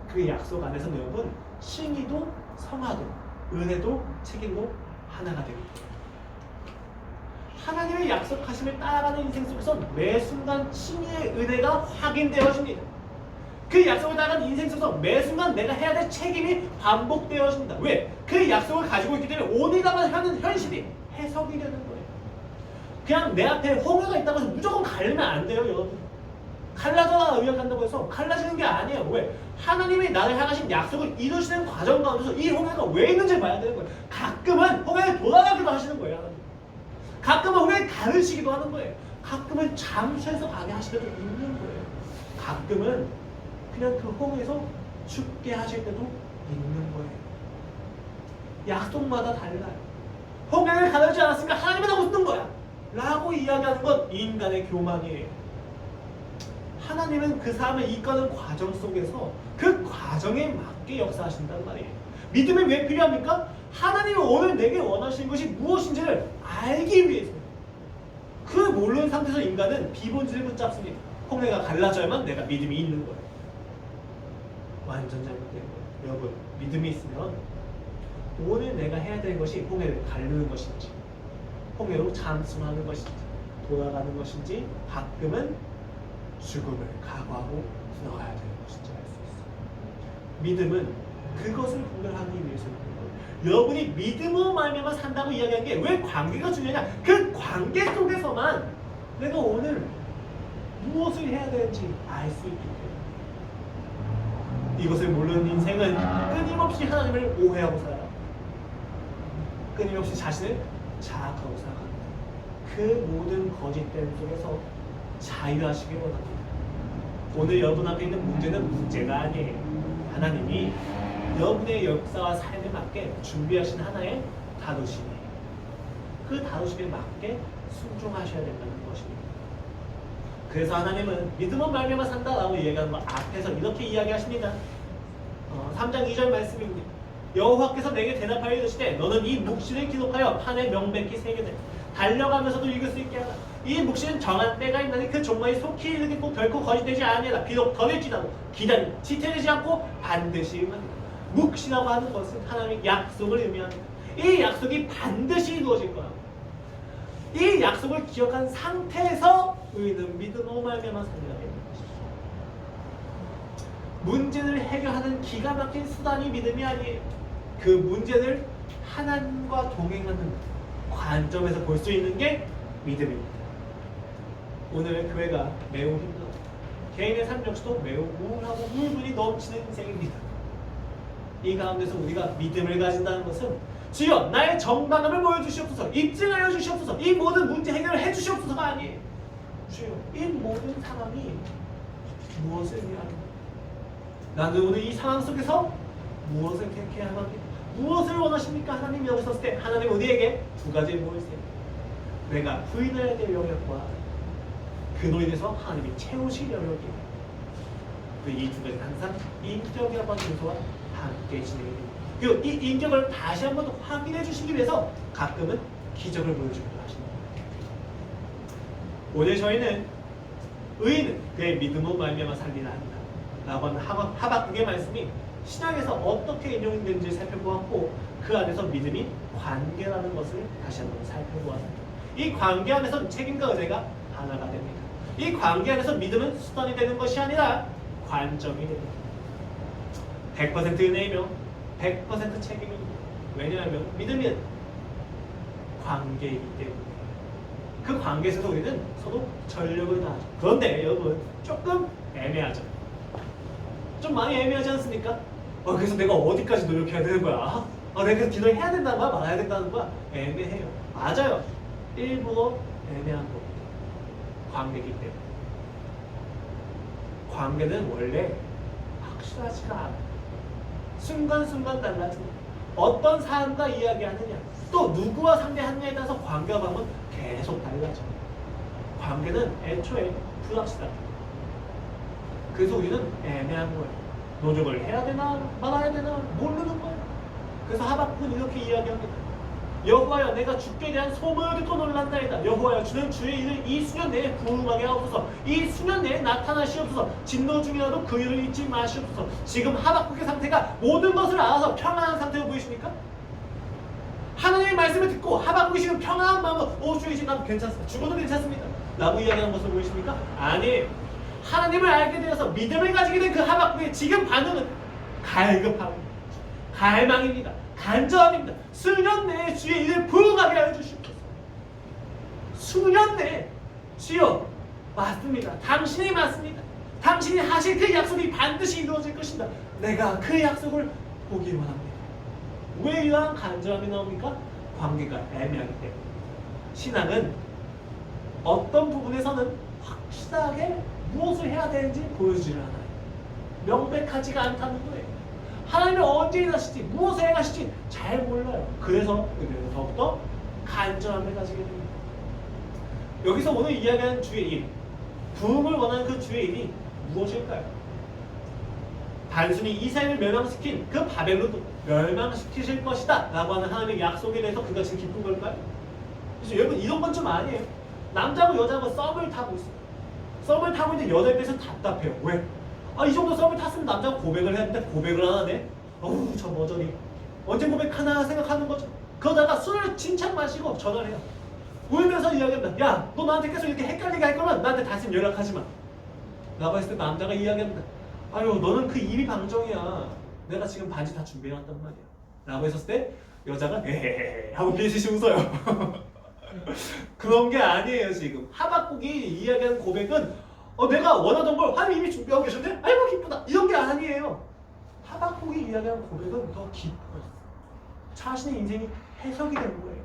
그 약속 안에서 여러분 칭의도 성화도 은혜도 책임도 하나가 됩니다. 하나님의 약속하심을 따라가는 인생 속에서 매 순간 칭의의 은혜가 확인되어집니다. 그 약속을 따라가는 인생 속에서 매 순간 내가 해야 될 책임이 반복되어집니다. 왜? 그 약속을 가지고 있기 때문에 오늘가만 하는 현실이 해석이 되는 거예요. 그냥 내 앞에 홍해가 있다고 해서 무조건 가려면 안 돼요, 여러분. 갈라져라 의역한다고 해서 갈라지는 게 아니에요. 왜? 하나님이 나를 향하신 약속을 이루시는 과정 가운데서 이 홍해가 왜 있는지 봐야 되는 거예요. 가끔은 홍해를 돌아가기도 하시는 거예요. 하나님. 가끔은 홍해를 가르시기도 하는 거예요. 가끔은 잠수해서 가게 하실 때도 있는 거예요. 가끔은 그냥 그 홍해에서 죽게 하실 때도 있는 거예요. 약속마다 달라요. 홍해를 가르지 않았으니까 하나님은 다 웃는 거야 라고 이야기하는 건 인간의 교만이에요. 하나님은 그 사람을 이끄는 과정 속에서 그 과정에 맞게 역사하신단 말이에요. 믿음이 왜 필요합니까? 하나님은 오늘 내게 원하시는 것이 무엇인지를 알기 위해서요. 그 모르는 상태에서 인간은 비본질을 붙잡습니다. 홍해가 갈라져야만 내가 믿음이 있는 거예요. 완전 잘못된 거예요. 여러분, 믿음이 있으면 오늘 내가 해야 되는 것이 홍해를 가르는 것인지, 홍해로 잠수하는 것인지, 돌아가는 것인지, 가끔은 죽음을 각오하고 들어가야 되는 것인지 알 수 있어요. 믿음은 그것을 분별하기 위해서 있는 거예요. 여러분이 믿음으로 말미암아 산다고 이야기한 게 왜 관계가 중요하냐? 그 관계 속에서만 내가 오늘 무엇을 해야 되는지 알 수 있기 때문에. 이것을 모르는 인생은 끊임없이 하나님을 오해하고 살아요. 끊임없이 자신을 자학하고 살아갑니다. 그 모든 거짓된 속에서 자유하시길 원합니다. 오늘 여러분 앞에 있는 문제는 문제가 아니에요. 하나님이 여러분의 역사와 삶에 맞게 준비하신 하나의 다루심이에요. 그 다루심에 맞게 순종하셔야 된다는 것입니다. 그래서 하나님은 믿음은 말미암아 산다라고 얘기하는 거 앞에서 이렇게 이야기하십니다. 3장 2절 말씀입니다. 여호와께서 내게 대답하여 이르시되 너는 이 묵시를 기록하여 판에 명백히 새기되 달려가면서도 읽을 수 있게 하라. 이 묵시는 정한 때가 있나니 그 종말이 속히 이르겠고 결코 거짓되지 아니하라. 비록 더딜지라도 기다리고 지체되지 않고 반드시 임하리라. 묵시라고 하는 것은 하나님의 약속을 의미합니다. 이 약속이 반드시 이루어질 거야. 이 약속을 기억한 상태에서 의인은 믿음으로 말미암아 살리라. 문제를 해결하는 기가 막힌 수단이 믿음이 아니에요. 그 문제를 하나님과 동행하는 관점에서 볼 수 있는 게 믿음입니다. 오늘 교회가 매우 힘들어요. 개인의 삶 역시도 매우 우울하고 우울분이 넘치는 인생입니다. 이 가운데서 우리가 믿음을 가진다는 것은 주여 나의 정당함을 보여주시옵소서, 입증하여 주시옵소서, 이 모든 문제 해결을 해주시옵소서가 아니에요. 주여 이 모든 상황이 무엇을 위하는, 나는 오늘 이 상황 속에서 무엇을 택해야 합니까? 무엇을 원하십니까? 하나님이 여기 섰을 때 하나님 우리에게 두 가지를 보이세요. 내가 부인해야 될 영역과 그로 인해서 하나님이 채우실 영역이에요. 이 두 가지는 항상 인격이라고 하는 요소와 함께 진행됩니다. 그리고 이 인격을 다시 한 번 더 확인해 주시기 위해서 가끔은 기적을 보여주기도 하십니다. 오늘 저희는 의인은 그의 믿음으로 말미암아 살리라 합니다 라고 하는 하박국의 말씀이 신약에서 어떻게 인용이 되는지 살펴보았고, 그 안에서 믿음이 관계라는 것을 다시 한번 살펴보았습니다. 이 관계 안에서 책임과 의뢰가 하나가 됩니다. 이 관계 안에서 믿음은 수단이 되는 것이 아니라 관점이 됩니다. 100% 은혜이며 100% 책임입니다. 왜냐하면 믿음은 관계이기 때문에 그 관계에서 우리는 서로 전력을 다하죠. 그런데 여러분 조금 애매하죠. 좀 많이 애매하지 않습니까? 그래서 내가 어디까지 노력해야 되는 거야? 내가 기도를 해야 된다는 거야? 말아야 된다는 거야? 애매해요. 맞아요. 일부러 애매한 겁니다. 관계이기 때문에. 관계는 원래 확실하지가 않아요. 순간순간 달라집니다. 어떤 사람과 이야기하느냐, 또 누구와 상대하느냐에 따라서 관계와 방은 계속 달라져요. 관계는 애초에 불확실합니다. 그래서 우리는 애매한 거예요. 노력을 해야 되나 말아야 되나 모르는 거예요. 그래서 하박국은 이렇게 이야기합니다. 여호와여 내가 주께 대한 소문을 듣고 놀란다이다. 여호와여 주는 주의 일을 이 수년 내에 부응하게 하옵소서. 이 수년 내에 나타나시옵소서. 진노 중이라도 그 일을 잊지 마시옵소서. 지금 하박국의 상태가 모든 것을 알아서 평안한 상태로 보이십니까? 하나님의 말씀을 듣고 하박국이 지금 평안한 마음으로 주의 이제 난 괜찮습니다. 죽어도 괜찮습니다 라고 이야기하는 것을 보이십니까? 아니에요. 하나님을 알게 되어서 믿음을 가지게 된 그 하박국의 지금 반응은 갈급함입니다. 갈망입니다. 간절함입니다. 수년 내에 주의 일을 부응하게 하여 주시옵소서. 수년 내에 주여 맞습니다. 당신이 맞습니다. 당신이 하실 그 약속이 반드시 이루어질 것입니다. 내가 그 약속을 보기 원합니다. 왜 이러한 간절함이 나옵니까? 관계가 애매하기 때문에. 신앙은 어떤 부분에서는 확실하게 무엇을 해야 되는지 보여주질 않아요. 명백하지가 않다는 거예요. 하나님이 언제 일하실지 무엇을 행하실지 잘 몰라요. 그래서 더욱더 간절함을 가지게 됩니다. 여기서 오늘 이야기하는 주의 일, 부흥을 원하는 그 주의 일이 무엇일까요? 단순히 이스라엘을 멸망시킨 그 바벨론도 멸망시키실 것이다 라고 하는 하나님의 약속에 대해서 그가 지금 기쁜 걸까요? 그래서 여러분 이런 건 좀 아니에요. 남자고 여자고 썸을 타고 있어요. 썸을 타고 있는데 여자 입장에서 답답해요. 왜? 이 정도 썸을 탔으면 남자가 고백을 해야 되는데 고백을 안 하네? 어우 저 머저리 언제 고백하나 생각하는 거죠. 그러다가 술을 진창 마시고 전화를 해요. 울면서 이야기합니다. 야, 너 나한테 계속 이렇게 헷갈리게 할 거면 나한테 다시 연락하지 마. 라고 했을 때 남자가 이야기합니다. 아유, 너는 그 입이 방정이야. 내가 지금 반지 다 준비해놨단 말이야. 라고 했었을 때 여자가 에헤헤 하고 비시시 웃어요. 그런 게 아니에요. 지금 하박국이 이야기하는 고백은 내가 원하던 걸 하나님 이미 준비하고 계셨네? 아이고 기쁘다. 이런 게 아니에요. 하박국이 이야기하는 고백은 더 기뻐요. 자신의 인생이 해석이 된 거예요.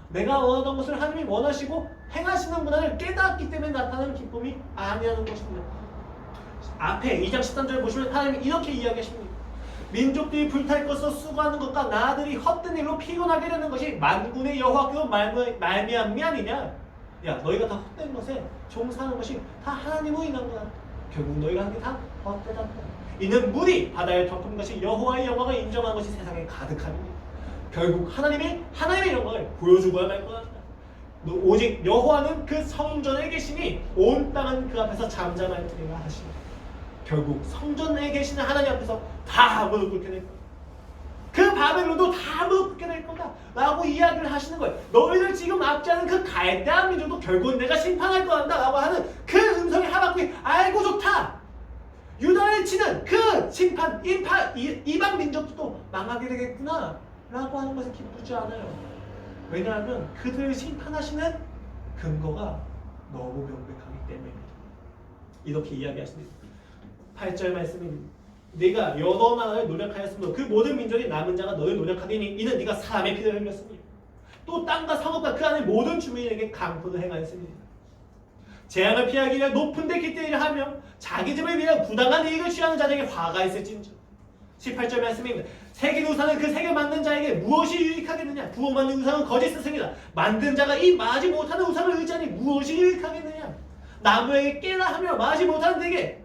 내가 원하던 것을 하나님이 원하시고 행하시는 문화를 깨닫기 때문에 나타나는 기쁨이 아니라는 것입니다. 앞에 2장 13절 보시면 하나님이 이렇게 이야기하십니다. 민족들이 불탈 것으로 수고하는 것과 나들이 헛된 일로 피곤하게 되는 것이 만군의 여호와께로 말미암이 아니냐. 야, 너희가 다 헛된 것에 종사하는 것이 다 하나님으로 인한 거다. 결국 너희가 하는 게 다 헛되다. 이는 물이 바다에 덮은 것이 여호와의 영광을 인정한 것이 세상에 가득함이니 결국 하나님의 영광을 보여주고야 말 거다. 오직 여호와는 그 성전에 계시니 온 땅은 그 앞에서 잠잠할지니라 하시니 결국 성전에 계시는 하나님 앞에서 다 무릎 꿇게 될 거다. 그 바벨론도 다 무릎 꿇게 될 거다 라고 이야기를 하시는 거예요. 너희들 지금 압제하는 그 갈대한 민족도 결국은 내가 심판할 거란다 라고 하는 그 음성이 하박국이 알고 좋다. 유다를 치는 그 심판 이방 민족도 망하게 되겠구나 라고 하는 것에 기쁘지 않아요. 왜냐하면 그들을 심판하시는 근거가 너무 명백하기 때문입니다. 이렇게 이야기하십니다. 8절 말씀입니다. 네가 여러 나라를 노력하였으므로 그 모든 민족이 남은 자가 너를 노력하리니 이는 네가 사람의 피를 흘렸으니 또 땅과 성읍과 그 안의 모든 주민에게 강포를 행하였으니 재앙을 피하기 위해 높은 데 깃들이려 하며 자기 집을 위해 부당한 이익을 취하는 자에게 화가 있을진저. 18절 말씀입니다. 새긴 우상은 그 새겨 만든 자에게 무엇이 유익하겠느냐. 부어 만든 우상은 거짓 스승이다. 만든 자가 이 마지 못하는 우상을 의지하니 무엇이 유익하겠느냐. 나무에게 깨라 하며 마지 못하는 데에게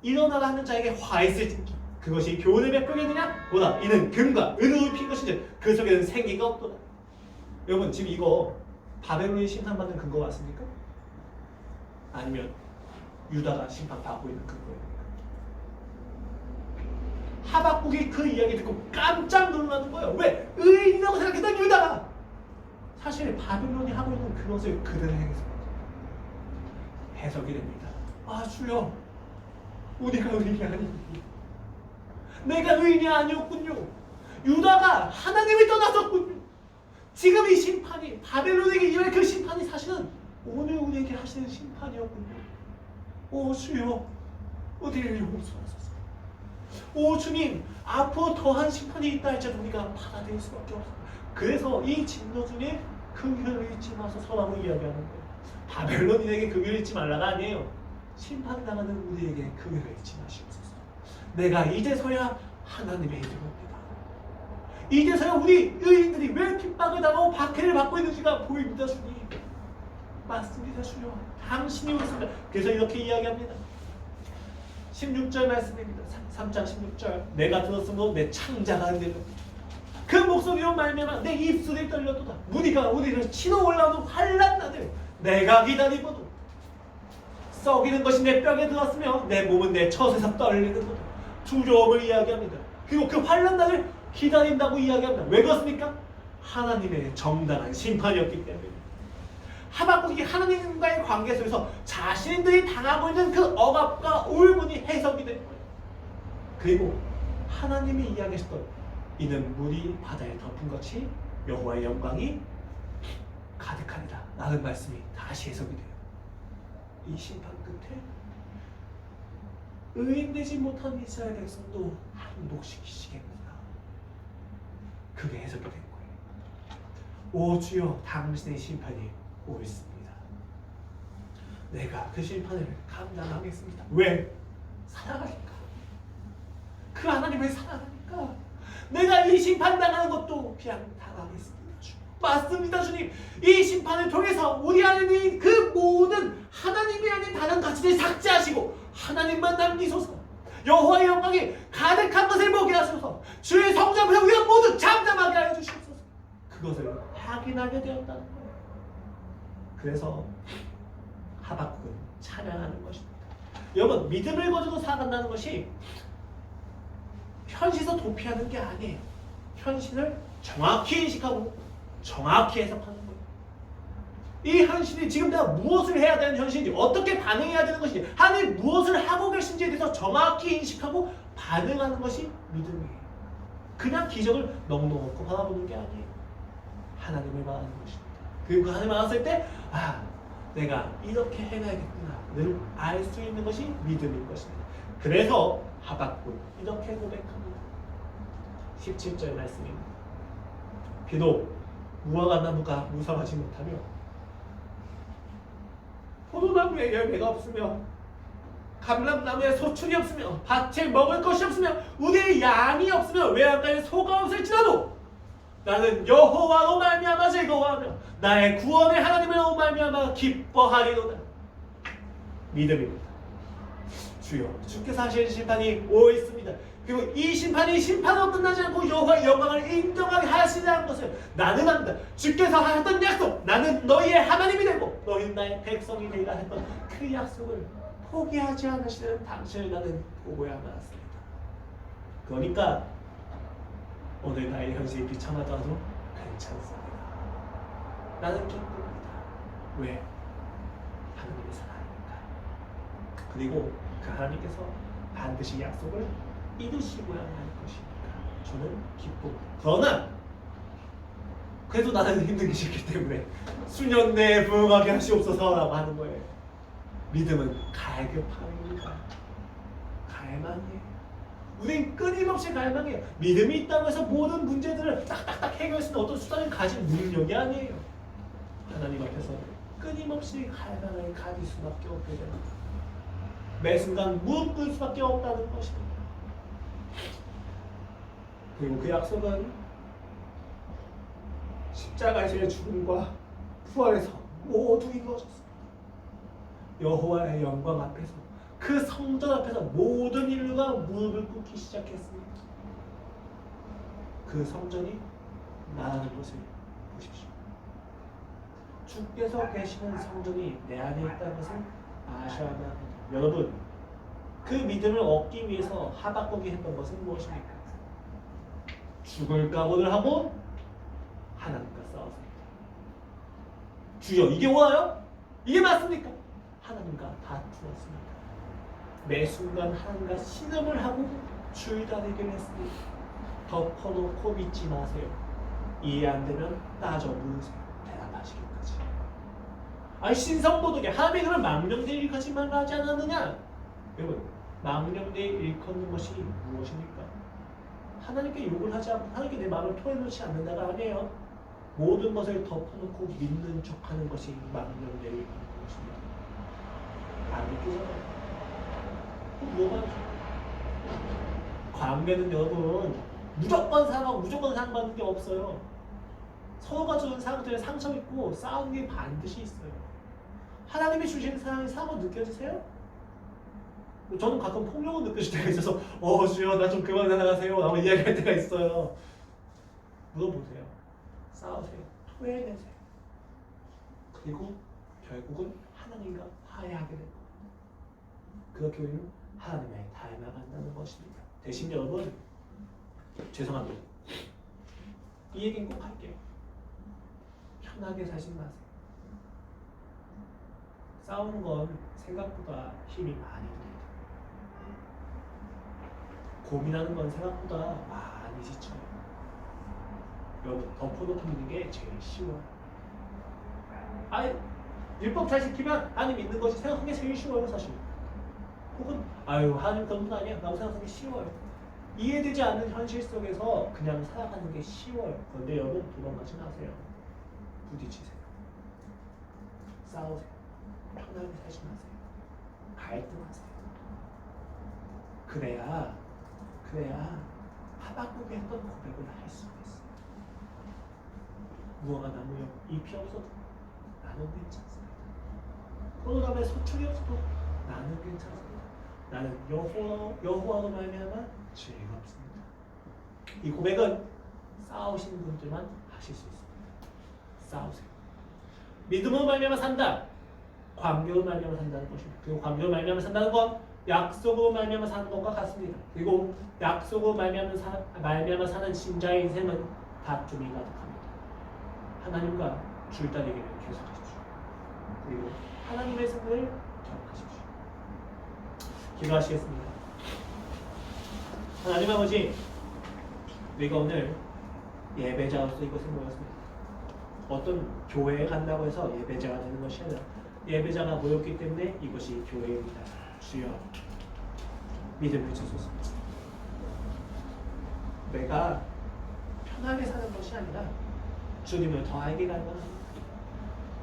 일어나라 하는 자에게 화 있을진저. 그것이 교훈을 베풀겠느냐. 보라 이는 금과 은으로 핀 것인지 그 속에는 생기가 없도다. 여러분 지금 이거 바벨론이 심판받는 근거 맞습니까? 아니면 유다가 심판받고 있는 근거입니까? 하박국이 그 이야기 듣고 깜짝 놀라는 거예요. 왜? 의인이라고 생각했던 유다가 사실 바벨론이 하고 있는 그것을 그대로 행해서 해석이 됩니다. 주여 우리가 의인이 아닙니다. 내가 의인이 아니었군요. 유다가 하나님을 떠났었군요. 지금 이 심판이 바벨론에게 일어날 그 심판이 사실은 오늘 우리에게 하시는 심판이었군요. 주여 우리를 용서하소서. 주님 앞으로 더한 심판이 있다 할지라도 우리가 받아들일 수밖에 없어요. 그래서 이 진노 중에 긍휼을 잊지 마소서라고 이야기하는 거예요. 바벨론인에게 긍휼을 잊지 말라가 아니에요. 심판당하는 우리에게 긍휼을 잊지 마시옵소서. 내가 이제서야 하나님의 일을 봅니다. 이제서야 우리 의인들이 왜 핍박을 당하고 박해를 받고 있는지가 보입니다. 주님 맞습니다. 주여 당신이 옳습니다. 그래서 이렇게 이야기합니다. 16절 말씀입니다. 3장 16절 내가 들었으므로 내 창자가 흔들렸다. 그 목소리로 말미암아 내 입술이 떨려도다. 무리가 우리를 치러 올라오는 환난 날을 내가 기다리거든. 썩이는 것이 내 뼈에 들었으며 내 몸은 내 젖에서 떨리는도다. 두려움을 이야기합니다. 그리고 그 환난 날을 기다린다고 이야기합니다. 왜 그렇습니까? 하나님의 정당한 심판이었기 때문에. 하박국이 하나님과의 관계 속에서 자신들이 당하고 있는 그 억압과 울분이 해석이 된 거예요. 그리고 하나님이 이야기하셨던 이는 물이 바다에 덮은 것이 여호와의 영광이 가득하리라 라는 말씀이 다시 해석이 돼요. 이 심판 끝에 의인되지 못한 이스라엘 백성도 항복시키시겠구나. 그게 해석이 된 거예요. 오 주여, 당신의 심판이 옳습니다. 내가 그 심판을 감당하겠습니다. 왜? 사랑하니까. 그 하나님을 사랑하니까 내가 이 심판 당하는 것도 그냥 당하겠습니다. 맞습니다, 주님. 이 심판을 통해서 우리 안에 있는 그 모든 하나님이 아닌 다른 가치를 삭제하시고 하나님만 남기소서. 여호와의 영광이 가득한 것을 보게 하소서. 주의 성전 앞에 우리가 모두 잠잠하게 하여 주시옵소서. 그것을 확인하게 되었다는 거예요. 그래서 하박국은 찬양하는 것입니다. 여러분, 믿음을 가지고 살아간다는 것이 현실에서 도피하는 게 아니에요. 현실을 정확히 인식하고 정확히 해석하는 거예요. 이 현실이 지금 내가 무엇을 해야 되는 현실인지, 어떻게 반응해야 되는 것인지, 하나님 무엇을 하고 계신지에 대해서 정확히 인식하고 반응하는 것이 믿음이에요. 그냥 기적을 넉넉히 바라보는 게 아니에요. 하나님을 바라는 것입니다. 그리고 그 하나님을 알았을 때 내가 이렇게 해야겠구나를 알 수 있는 것이 믿음인 것입니다. 그래서 하박국 이렇게 고백합니다. 17절 말씀입니다. 비록 무화과 나무가 무성하지 못하며 포도나무에 열매가 없으며 감람나무에 소출이 없으며 밭에 먹을 것이 없으며 우리의 양이 없으며 외양간에 소가 없을지라도 나는 여호와로 말미암아 즐거워하며 나의 구원의 하나님으로 말미암아 기뻐하리로다. 믿음입니다. 주여, 주께서 하시는 심판이 옳습니다. 그리고 이 심판이 심판으로 끝나지 않고 여호와의 영광을 인정하게 하시라는 것을 나는 안다. 주께서 하셨던 약속, 나는 너희의 하나님이 되고 너희는 나의 백성이 되리라 했던 그 약속을 포기하지 않으시는 당신을 나는 보고야 말았습니다. 그러니까 오늘 나의 현실이 비참하더라도 괜찮습니다. 나는 기쁩니다. 왜? 하나님의 사랑이니까. 그리고 그 하나님께서 반드시 약속을 이루시고야 할 것이니까 저는 기쁩니다. 그러나 그래도 나는 힘들기 싫기 때문에 수년 내에 부응하게 하시옵소서라고 하는 거예요. 믿음은 갈급함입니다. 갈망이에요. 우린 끊임없이 갈망해요. 믿음이 있다고 해서 모든 문제들을 딱딱딱 해결할 수 있는 어떤 수단을 가진 능력이 아니에요. 하나님 앞에서 끊임없이 갈망을 가질 수밖에 없게 됩니다. 매 순간 무릎 꿇을 수밖에 없다는 것입니다. 그리고 그 약속은 십자가에서의 죽음과 부활에서 모두 이루어졌습니다. 여호와의 영광 앞에서, 그 성전 앞에서 모든 인류가 무릎을 꿇기 시작했습니다. 그 성전이 나라는 것을 보십시오. 주께서 계시는 성전이 내 안에 있다는 것을 아셔야 합니다. 여러분, 그 믿음을 얻기 위해서 하박국이 했던 것은 무엇입니까? 죽을 각오를 하고 하나님과 싸웠습니다. 주여, 이게 옳아요? 이게 맞습니까? 하나님과 다투었습니다. 매 순간 하나님과 신음을 하고 줄다리기를 했습니다. 덮어놓고 믿지 마세요. 이해 안 되면 따져 물으세요. 대답하시기까지. 아니, 신성도덕에 하나님의 이름을 망령되이 일컫지만 하지 않았느냐? 여러분, 망령되이 일컫는 것이 무엇입니까? 하나님께 욕을 하지 않고 하나님께 내 마음을 토해놓지 않는다가 아니에요. 모든 것을 덮어놓고 믿는 척하는 것이 망령되이 일컫는 것입니다. 안 믿기잖아요. 뭐가 관계는 여러분 무조건 사랑하고 무조건 사랑받는 게 없어요. 서로가 주는 사랑들에 상처 있고 싸우는 게 반드시 있어요. 하나님이 주시는 사랑이 사고 느껴지세요? 저는 가끔 폭력을 느껴질 때가 있어서 주여 나 좀 그만 나가세요 라고 이야기할 때가 있어요. 물어보세요. 싸우세요. 토해내세요. 그리고 결국은 하나님과 화해하게 됩니다. 그렇게 우리는 하나님을 닮아간다는 것입니다. 대신 여러분, 죄송합니다. 이 얘기는 꼭 할게요. 편하게 사지 마세요. 싸우는 건 생각보다 힘이 많이 듭니다. 고민하는 건 생각보다 많이 지쳐요. 여러분, 덮어놓고 있는 게 제일 쉬워요. 율법 잘 지키면 하나님 믿는 것이 생각하는 게 제일 쉬워요, 사실. 혹은 아유 하나님 그런 분 아니야 라고 생각하는 게 쉬워요. 이해되지 않는 현실 속에서 그냥 살아가는 게 쉬워요. 그런데 여러분 도망가지 마세요. 부딪히세요. 싸우세요. 편하게 살지 마세요. 갈등하세요. 그래야 하박국이 했던 고백을 할 수가 있어요. 무화과 나무에 잎이 없어도 나는 괜찮습니다. 또 다음에 소출이 없어도 나는 괜찮습니다. 나는 여호와로 말미암아 즐겁습니다. 이 고백은 싸우시는 분들만 하실 수 있습니다. 싸우세요. 믿음으로 말미암아 산다. 관계로 말미암아 산다는 것입니다. 그리고 관계로 말미암아 산다는 건 약속으로 말미암아 사는 것과 같습니다. 그리고 약속으로 말미암아 사는 신자의 인생은 다툼이 가득합니다. 하나님과 줄다리기를 계속하십시오. 그리고 하나님의 승을 기억하십시오. 기도하시겠습니다. 하나님 아버지, 우리가 오늘 예배자로서 이곳에 모였습니다. 어떤 교회에 간다고 해서 예배자가 되는 것이 아니라 예배자가 모였기 때문에 이것이 교회입니다. 주여, 믿음을 주소서. 내가 편하게 사는 것이 아니라 주님을 더 알게 가는 것입니다.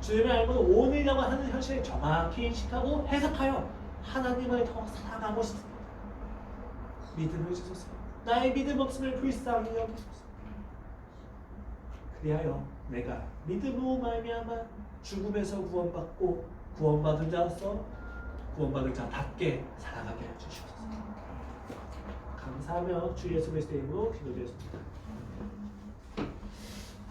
주님을 알고 오늘이라고 하는 현실을 정확히 인식하고 해석하여 하나님을 더 사랑하고 싶습니다. 믿음을 주소서. 나의 믿음 없음을 불쌍히 여기소서. 그리하여 내가 믿음으로 말미암아 죽음에서 구원받고 구원받은 자답게 살아가게 해주시옵소서. 감사하며 주 예수 그리스도의 이름으로 기도드렸습니다.